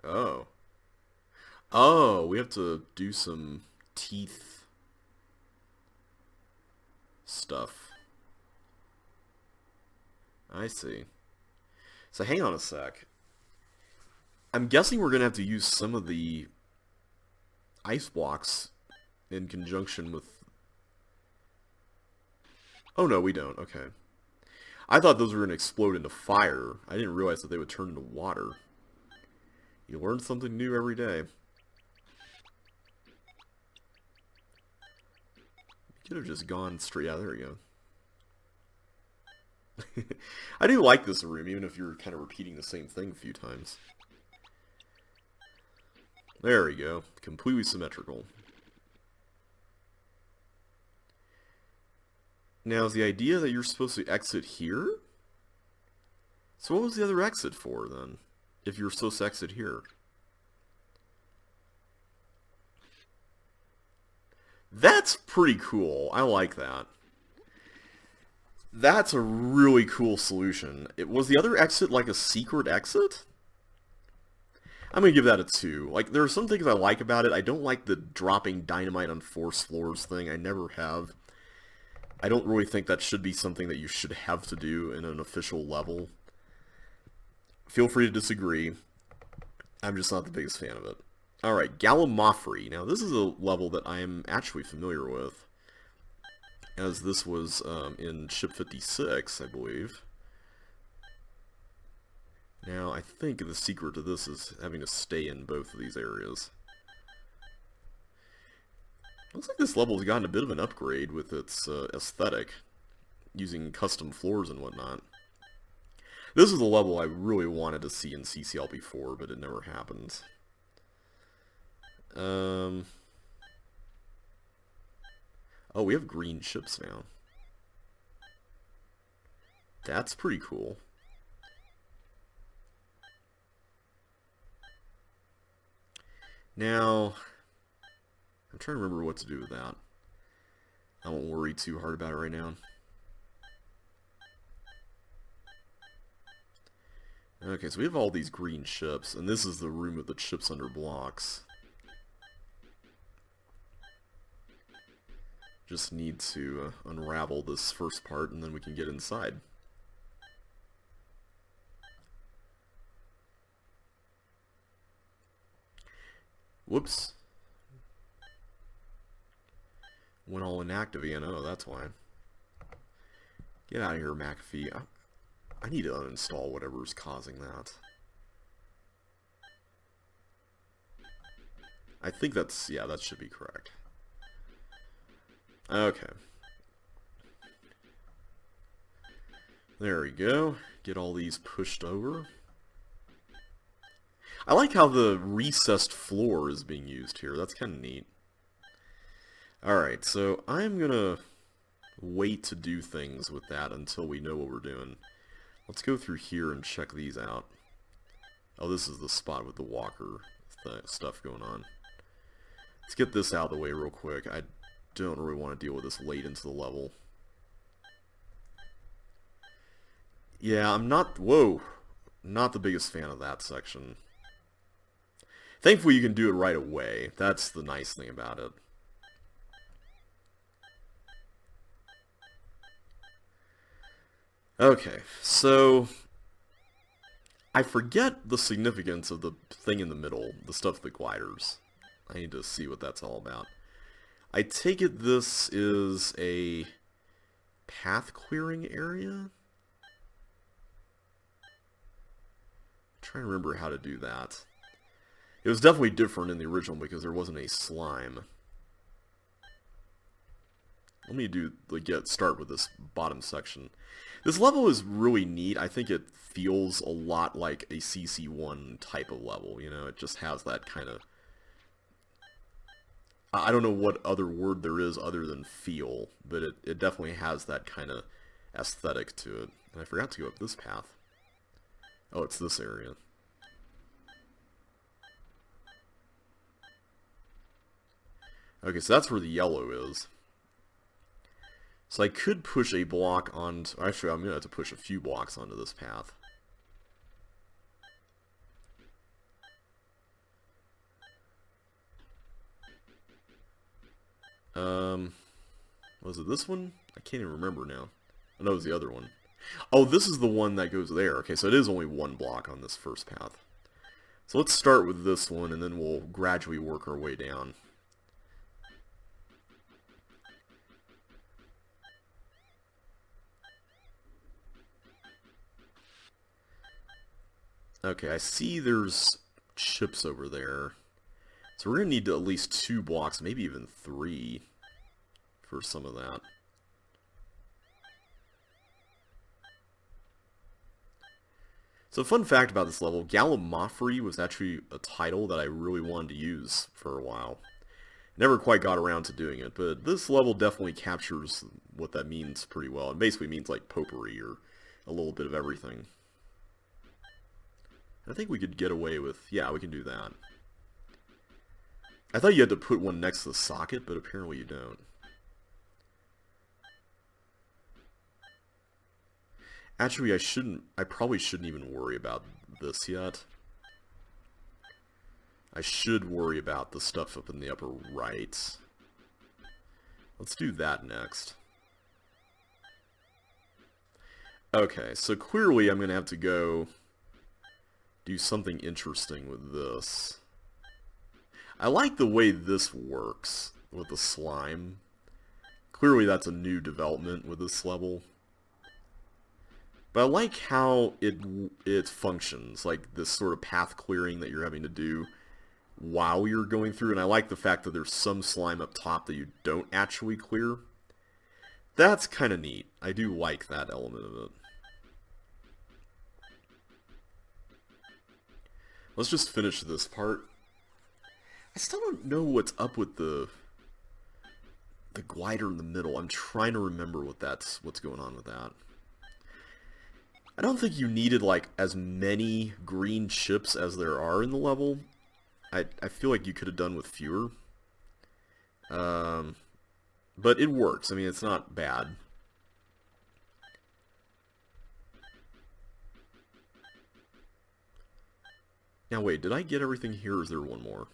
Oh. Oh, we have to do some teeth stuff. I see. So hang on a sec. I'm guessing we're going to have to use some of the ice blocks in conjunction with... Oh no, we don't. Okay. I thought those were going to explode into fire. I didn't realize that they would turn into water. You learn something new every day. You could have just gone straight... Yeah, there you go. I do like this room, even if you're kind of repeating the same thing a few times. There we go. Completely symmetrical. Now, is the idea that you're supposed to exit here? So what was the other exit for, then? If you're supposed to exit here? That's pretty cool. I like that. That's a really cool solution. Was the other exit like a secret exit? I'm going to give that a 2. Like, there are some things I like about it. I don't like the dropping dynamite on forced floors thing. I never have. I don't really think that should be something that you should have to do in an official level. Feel free to disagree. I'm just not the biggest fan of it. Alright, Gallimaufry. Now, this is a level that I am actually familiar with, as this was in Ship 56, I believe. Now, I think the secret to this is having to stay in both of these areas. Looks like this level has gotten a bit of an upgrade with its aesthetic, using custom floors and whatnot. This is the level I really wanted to see in CCLP4, but it never happened. Oh, we have green ships now. That's pretty cool. Now, I'm trying to remember what to do with that. I won't worry too hard about it right now. Okay, so we have all these green ships, and this is the room with the chips under blocks. Just need to unravel this first part, and then we can get inside. Whoops. Went all inactive again. Oh, that's why. Get out of here, McAfee. I need to uninstall whatever's causing that. I think that's... yeah, that should be correct. Okay. There we go. Get all these pushed over. I like how the recessed floor is being used here. That's kind of neat. Alright, so I'm going to wait to do things with that until we know what we're doing. Let's go through here and check these out. Oh, this is the spot with the walker stuff going on. Let's get this out of the way real quick. I don't really want to deal with this late into the level. Yeah, I'm not... whoa! Not the biggest fan of that section. Thankfully, you can do it right away. That's the nice thing about it. Okay, so I forget the significance of the thing in the middle, the stuff with the gliders. I need to see what that's all about. I take it this is a path clearing area? I'm trying to remember how to do that. It was definitely different in the original because there wasn't a slime. Let me start with this bottom section. This level is really neat. I think it feels a lot like a CC1 type of level, you know? It just has that kind of... I don't know what other word there is other than feel, but it definitely has that kind of aesthetic to it. And I forgot to go up this path. Oh, it's this area. Okay, so that's where the yellow is. So I could push a block onto... actually, I'm going to have to push a few blocks onto this path. Was it this one? I can't even remember now. I know it was the other one. Oh, this is the one that goes there. Okay, so it is only one block on this first path. So let's start with this one, and then we'll gradually work our way down. Okay, I see there's chips over there. So we're going to need at least 2 blocks, maybe even 3 for some of that. So fun fact about this level, Gallimaufry was actually a title that I really wanted to use for a while. Never quite got around to doing it, but this level definitely captures what that means pretty well. It basically means like potpourri or a little bit of everything. I think we could get away with, yeah, we can do that. I thought you had to put one next to the socket, but apparently you don't. Actually, I probably shouldn't even worry about this yet. I should worry about the stuff up in the upper right. Let's do that next. Okay, so clearly I'm going to have to go do something interesting with this. I like the way this works with the slime. Clearly that's a new development with this level. But I like how it functions, like this sort of path clearing that you're having to do while you're going through, and I like the fact that there's some slime up top that you don't actually clear. That's kind of neat. I do like that element of it. Let's just finish this part. I still don't know what's up with the glider in the middle. I'm trying to remember what's going on with that. I don't think you needed like as many green chips as there are in the level. I feel like you could have done with fewer. But it works. I mean, it's not bad. Now wait, did I get everything here or is there one more?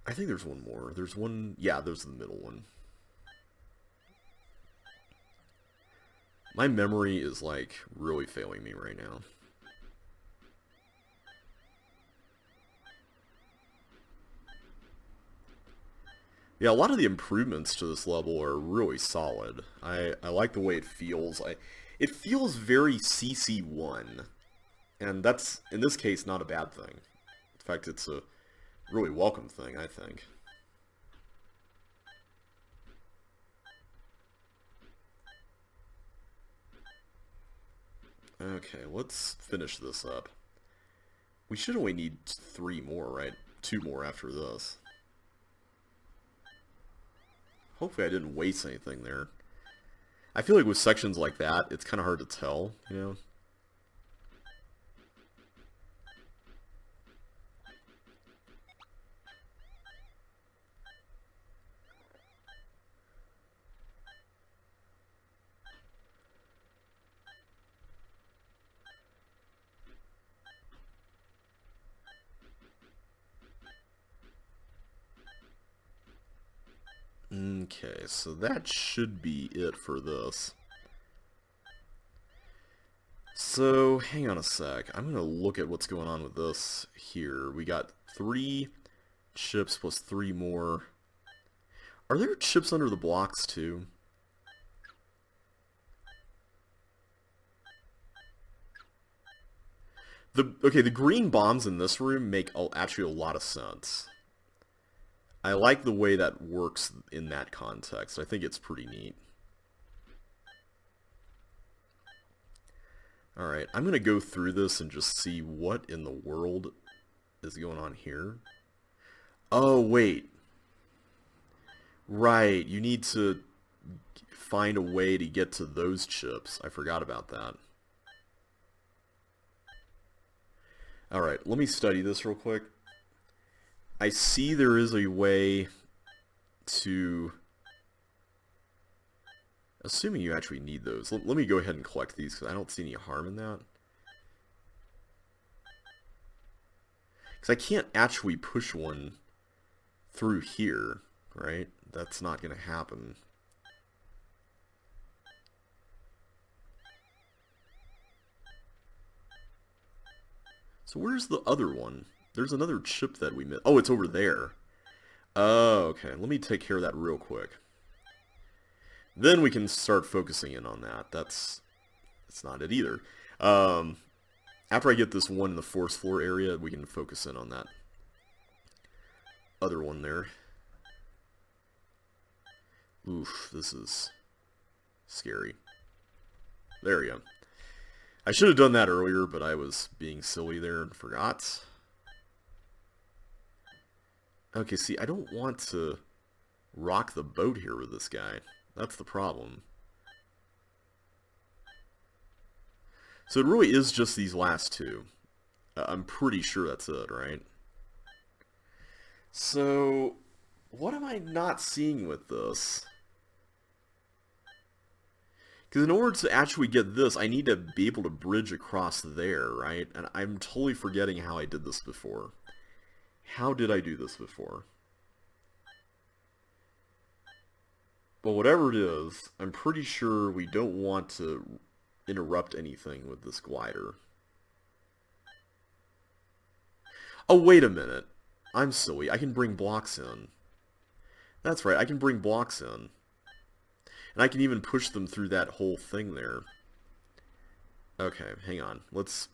I think there's one more. There's one, yeah, there's the middle one. My memory is like really failing me right now. Yeah, a lot of the improvements to this level are really solid. I like the way it feels. It feels very CC1, and that's, in this case, not a bad thing. In fact, it's a really welcome thing, I think. Okay, let's finish this up. We should only need 3 more, right? 2 more after this. Hopefully I didn't waste anything there. I feel like with sections like that, it's kind of hard to tell, you know? Okay, so that should be it for this. So, hang on a sec. I'm going to look at what's going on with this here. We got 3 chips plus 3 more. Are there chips under the blocks too? Okay, the green bombs in this room make actually a lot of sense. I like the way that works in that context. I think it's pretty neat. Alright, I'm going to go through this and just see what in the world is going on here. Oh, wait. Right, you need to find a way to get to those chips. I forgot about that. Alright, let me study this real quick. I see there is a way to... Assuming you actually need those. Let me go ahead and collect these because I don't see any harm in that. Because I can't actually push one through here, right? That's not going to happen. So where's the other one? There's another chip that we missed. Oh, it's over there. Oh, okay. Let me take care of that real quick. Then we can start focusing in on that. That's not it either. After I get this one in the force floor area, we can focus in on that other one there. Oof, this is scary. There we go. I should have done that earlier, but I was being silly there and forgot. Okay, see, I don't want to rock the boat here with this guy. That's the problem. So it really is just these last two. I'm pretty sure that's it, right? So, what am I not seeing with this? Because in order to actually get this, I need to be able to bridge across there, right? And I'm totally forgetting how I did this before. How did I do this before? Well, whatever it is, I'm pretty sure we don't want to interrupt anything with this glider. Oh, wait a minute. I'm silly. I can bring blocks in. That's right, I can bring blocks in. And I can even push them through that whole thing there. Okay, hang on. Let's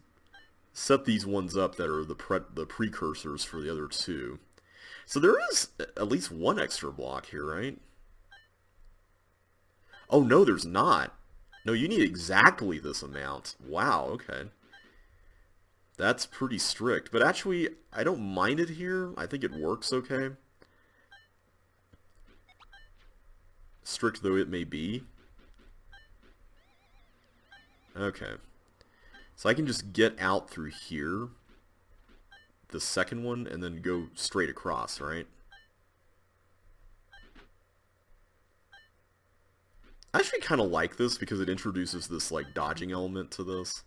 set these ones up that are the precursors for the other two. So there is at least one extra block here, right? Oh, no, there's not. No, you need exactly this amount. Wow, okay. That's pretty strict. But actually, I don't mind it here. I think it works okay. Strict though it may be. Okay. So I can just get out through here, the second one, and then go straight across, right? I actually kind of like this because it introduces this like dodging element to this,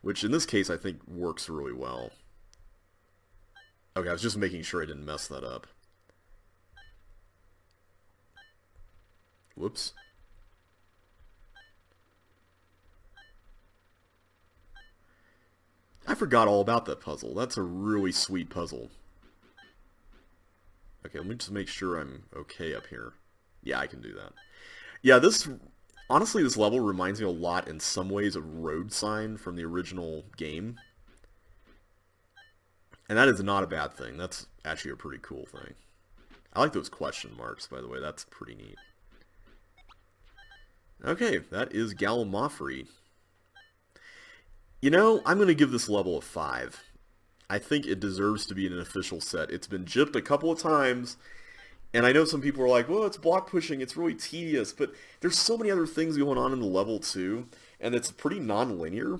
which in this case I think works really well. Okay, I was just making sure I didn't mess that up. Whoops. I forgot all about that puzzle. That's a really sweet puzzle. Okay, let me just make sure I'm okay up here. Yeah, I can do that. Yeah, honestly, this level reminds me a lot in some ways of Road Sign from the original game. And that is not a bad thing. That's actually a pretty cool thing. I like those question marks, by the way. That's pretty neat. Okay, that is Gallimaufry. You know, I'm going to give this level a 5. I think it deserves to be in an official set. It's been gypped a couple of times, and I know some people are like, well, it's block pushing, it's really tedious, but there's so many other things going on in the level too, and it's pretty non-linear,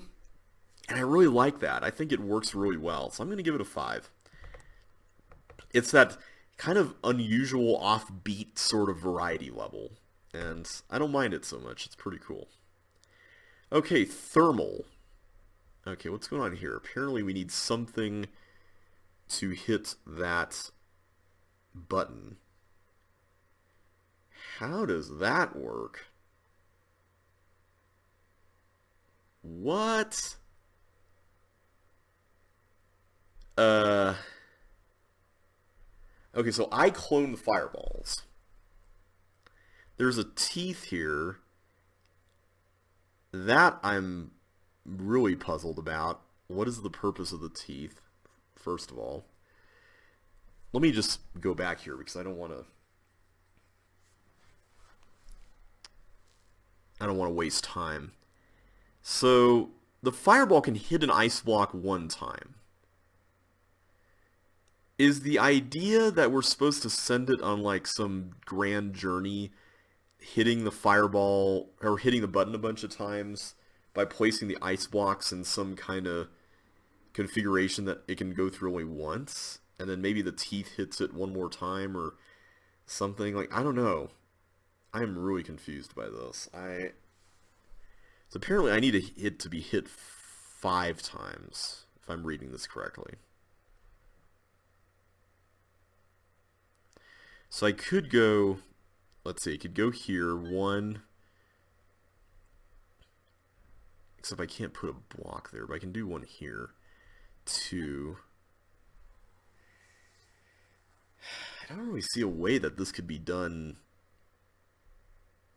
and I really like that. I think it works really well, so I'm going to give it a 5. It's that kind of unusual, offbeat sort of variety level. And I don't mind it so much. It's pretty cool. Okay, thermal. Okay, what's going on here? Apparently we need something to hit that button. How does that work? What? Okay, so I clone the fireballs. There's a teeth here that I'm really puzzled about. What is the purpose of the teeth, first of all? Let me just go back here because I don't want to waste time. So the fireball can hit an ice block one time. Is the idea that we're supposed to send it on like some grand journey, hitting the fireball or hitting the button a bunch of times by placing the ice blocks in some kind of configuration that it can go through only once, and then maybe the teeth hits it one more time or something? Like, I don't know. I'm really confused by this. So apparently I need it to be hit 5 times, if I'm reading this correctly. So I could go, let's see, I could go here, 1, except I can't put a block there, but I can do 1 here, 2. I don't really see a way that this could be done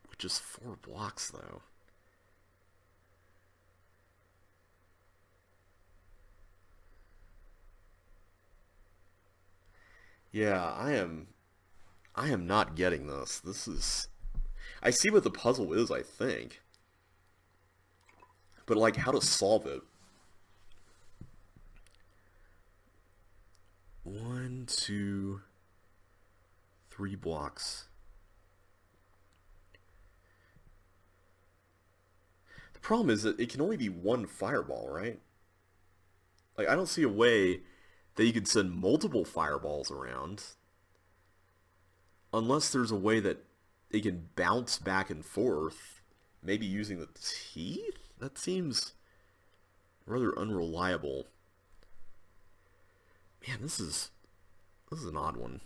with just 4 blocks, though. Yeah, I am not getting this. This is... I see what the puzzle is, I think. But, like, how to solve it. 1, 2, 3 blocks. The problem is that it can only be 1 fireball, right? Like, I don't see a way that you could send multiple fireballs around. Unless there's a way that it can bounce back and forth. Maybe using the teeth? That seems rather unreliable. Man, this is an odd one.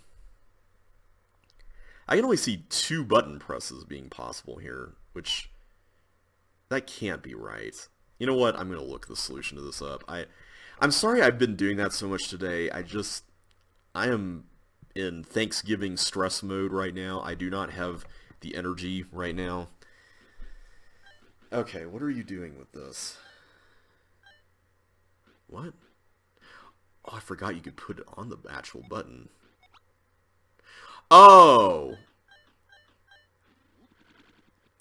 I can only see 2 button presses being possible here, which that can't be right. You know what? I'm going to look the solution to this up. I'm sorry I've been doing that so much today. I am in Thanksgiving stress mode right now. I do not have the energy right now. Okay, what are you doing with this? What? Oh, I forgot you could put it on the actual button. Oh!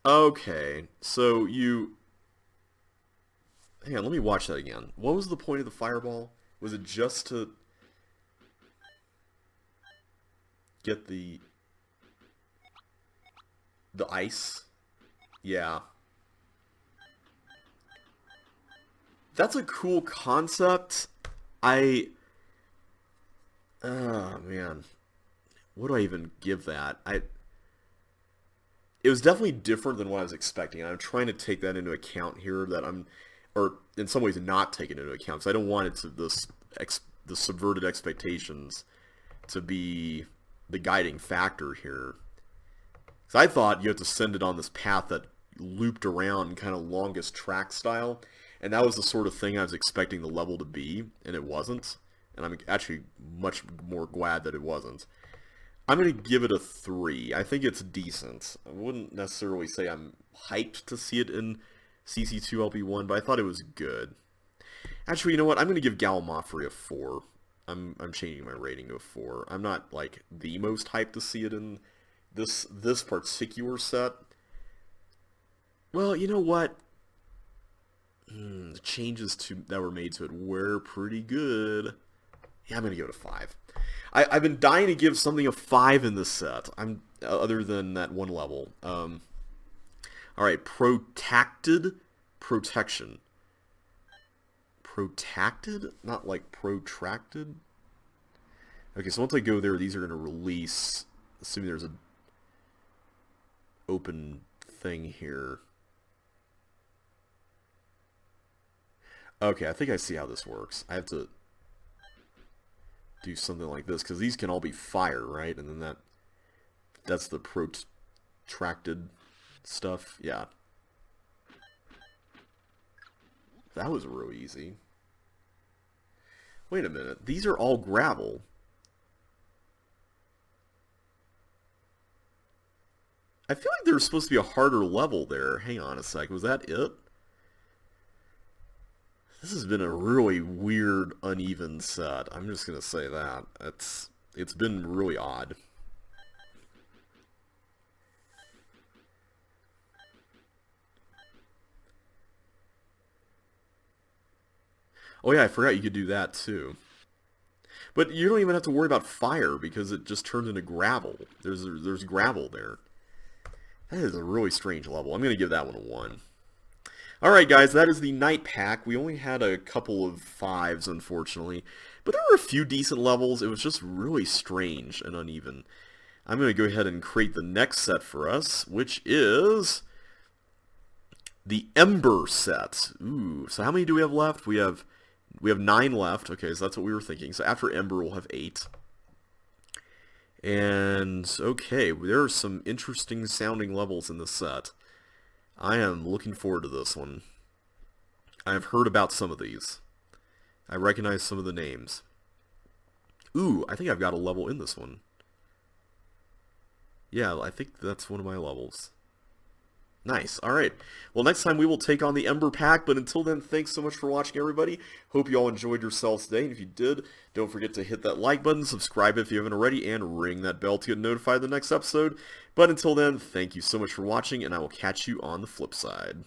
Okay, so you... Hang on, let me watch that again. What was the point of the fireball? Was it just to get the ice? Yeah. That's a cool concept. Oh, man. What do I even give that? It was definitely different than what I was expecting. I'm trying to take that into account here, that or in some ways not taking into account, because I don't want it to the subverted expectations to be the guiding factor here. Because I thought you had to send it on this path that looped around kind of longest track style, and that was the sort of thing I was expecting the level to be, and it wasn't. And I'm actually much more glad that it wasn't. I'm going to give it a 3. I think it's decent. I wouldn't necessarily say I'm hyped to see it in CC2LP1, but I thought it was good. Actually, you know what? I'm going to give Gallimaufry a 4. I'm changing my rating to a 4. I'm not, like, the most hyped to see it in this particular set. Well, you know what? The changes that were made to it were pretty good. Yeah, I'm going to give it a 5. I've been dying to give something a 5 in this set. Other than that one level. Alright, protracted protection. Protracted? Not like protracted? Okay, so once I go there, these are going to release, assuming there's an open thing here. Okay, I think I see how this works. I have to do something like this, because these can all be fire, right? And then that's the protracted stuff. Yeah. That was real easy. Wait a minute. These are all gravel. I feel like there was supposed to be a harder level there. Hang on a sec. Was that it? This has been a really weird, uneven set. I'm just going to say that. It's been really odd. Oh yeah, I forgot you could do that too. But you don't even have to worry about fire because it just turns into gravel. There's gravel there. That is a really strange level. I'm going to give that one a 1. Alright guys, that is the night pack. We only had a couple of 5s, unfortunately. But there were a few decent levels. It was just really strange and uneven. I'm going to go ahead and create the next set for us, which is the Ember set. Ooh, so how many do we have left? We have 9 left. Okay, so that's what we were thinking. So after Ember, we'll have 8. And, okay, there are some interesting sounding levels in this set. I am looking forward to this one. I have heard about some of these. I recognize some of the names. Ooh, I think I've got a level in this one. Yeah, I think that's one of my levels. Nice. Alright. Well, next time we will take on the Ember Pack, but until then, thanks so much for watching, everybody. Hope you all enjoyed yourselves today, and if you did, don't forget to hit that like button, subscribe if you haven't already, and ring that bell to get notified of the next episode. But until then, thank you so much for watching, and I will catch you on the flip side.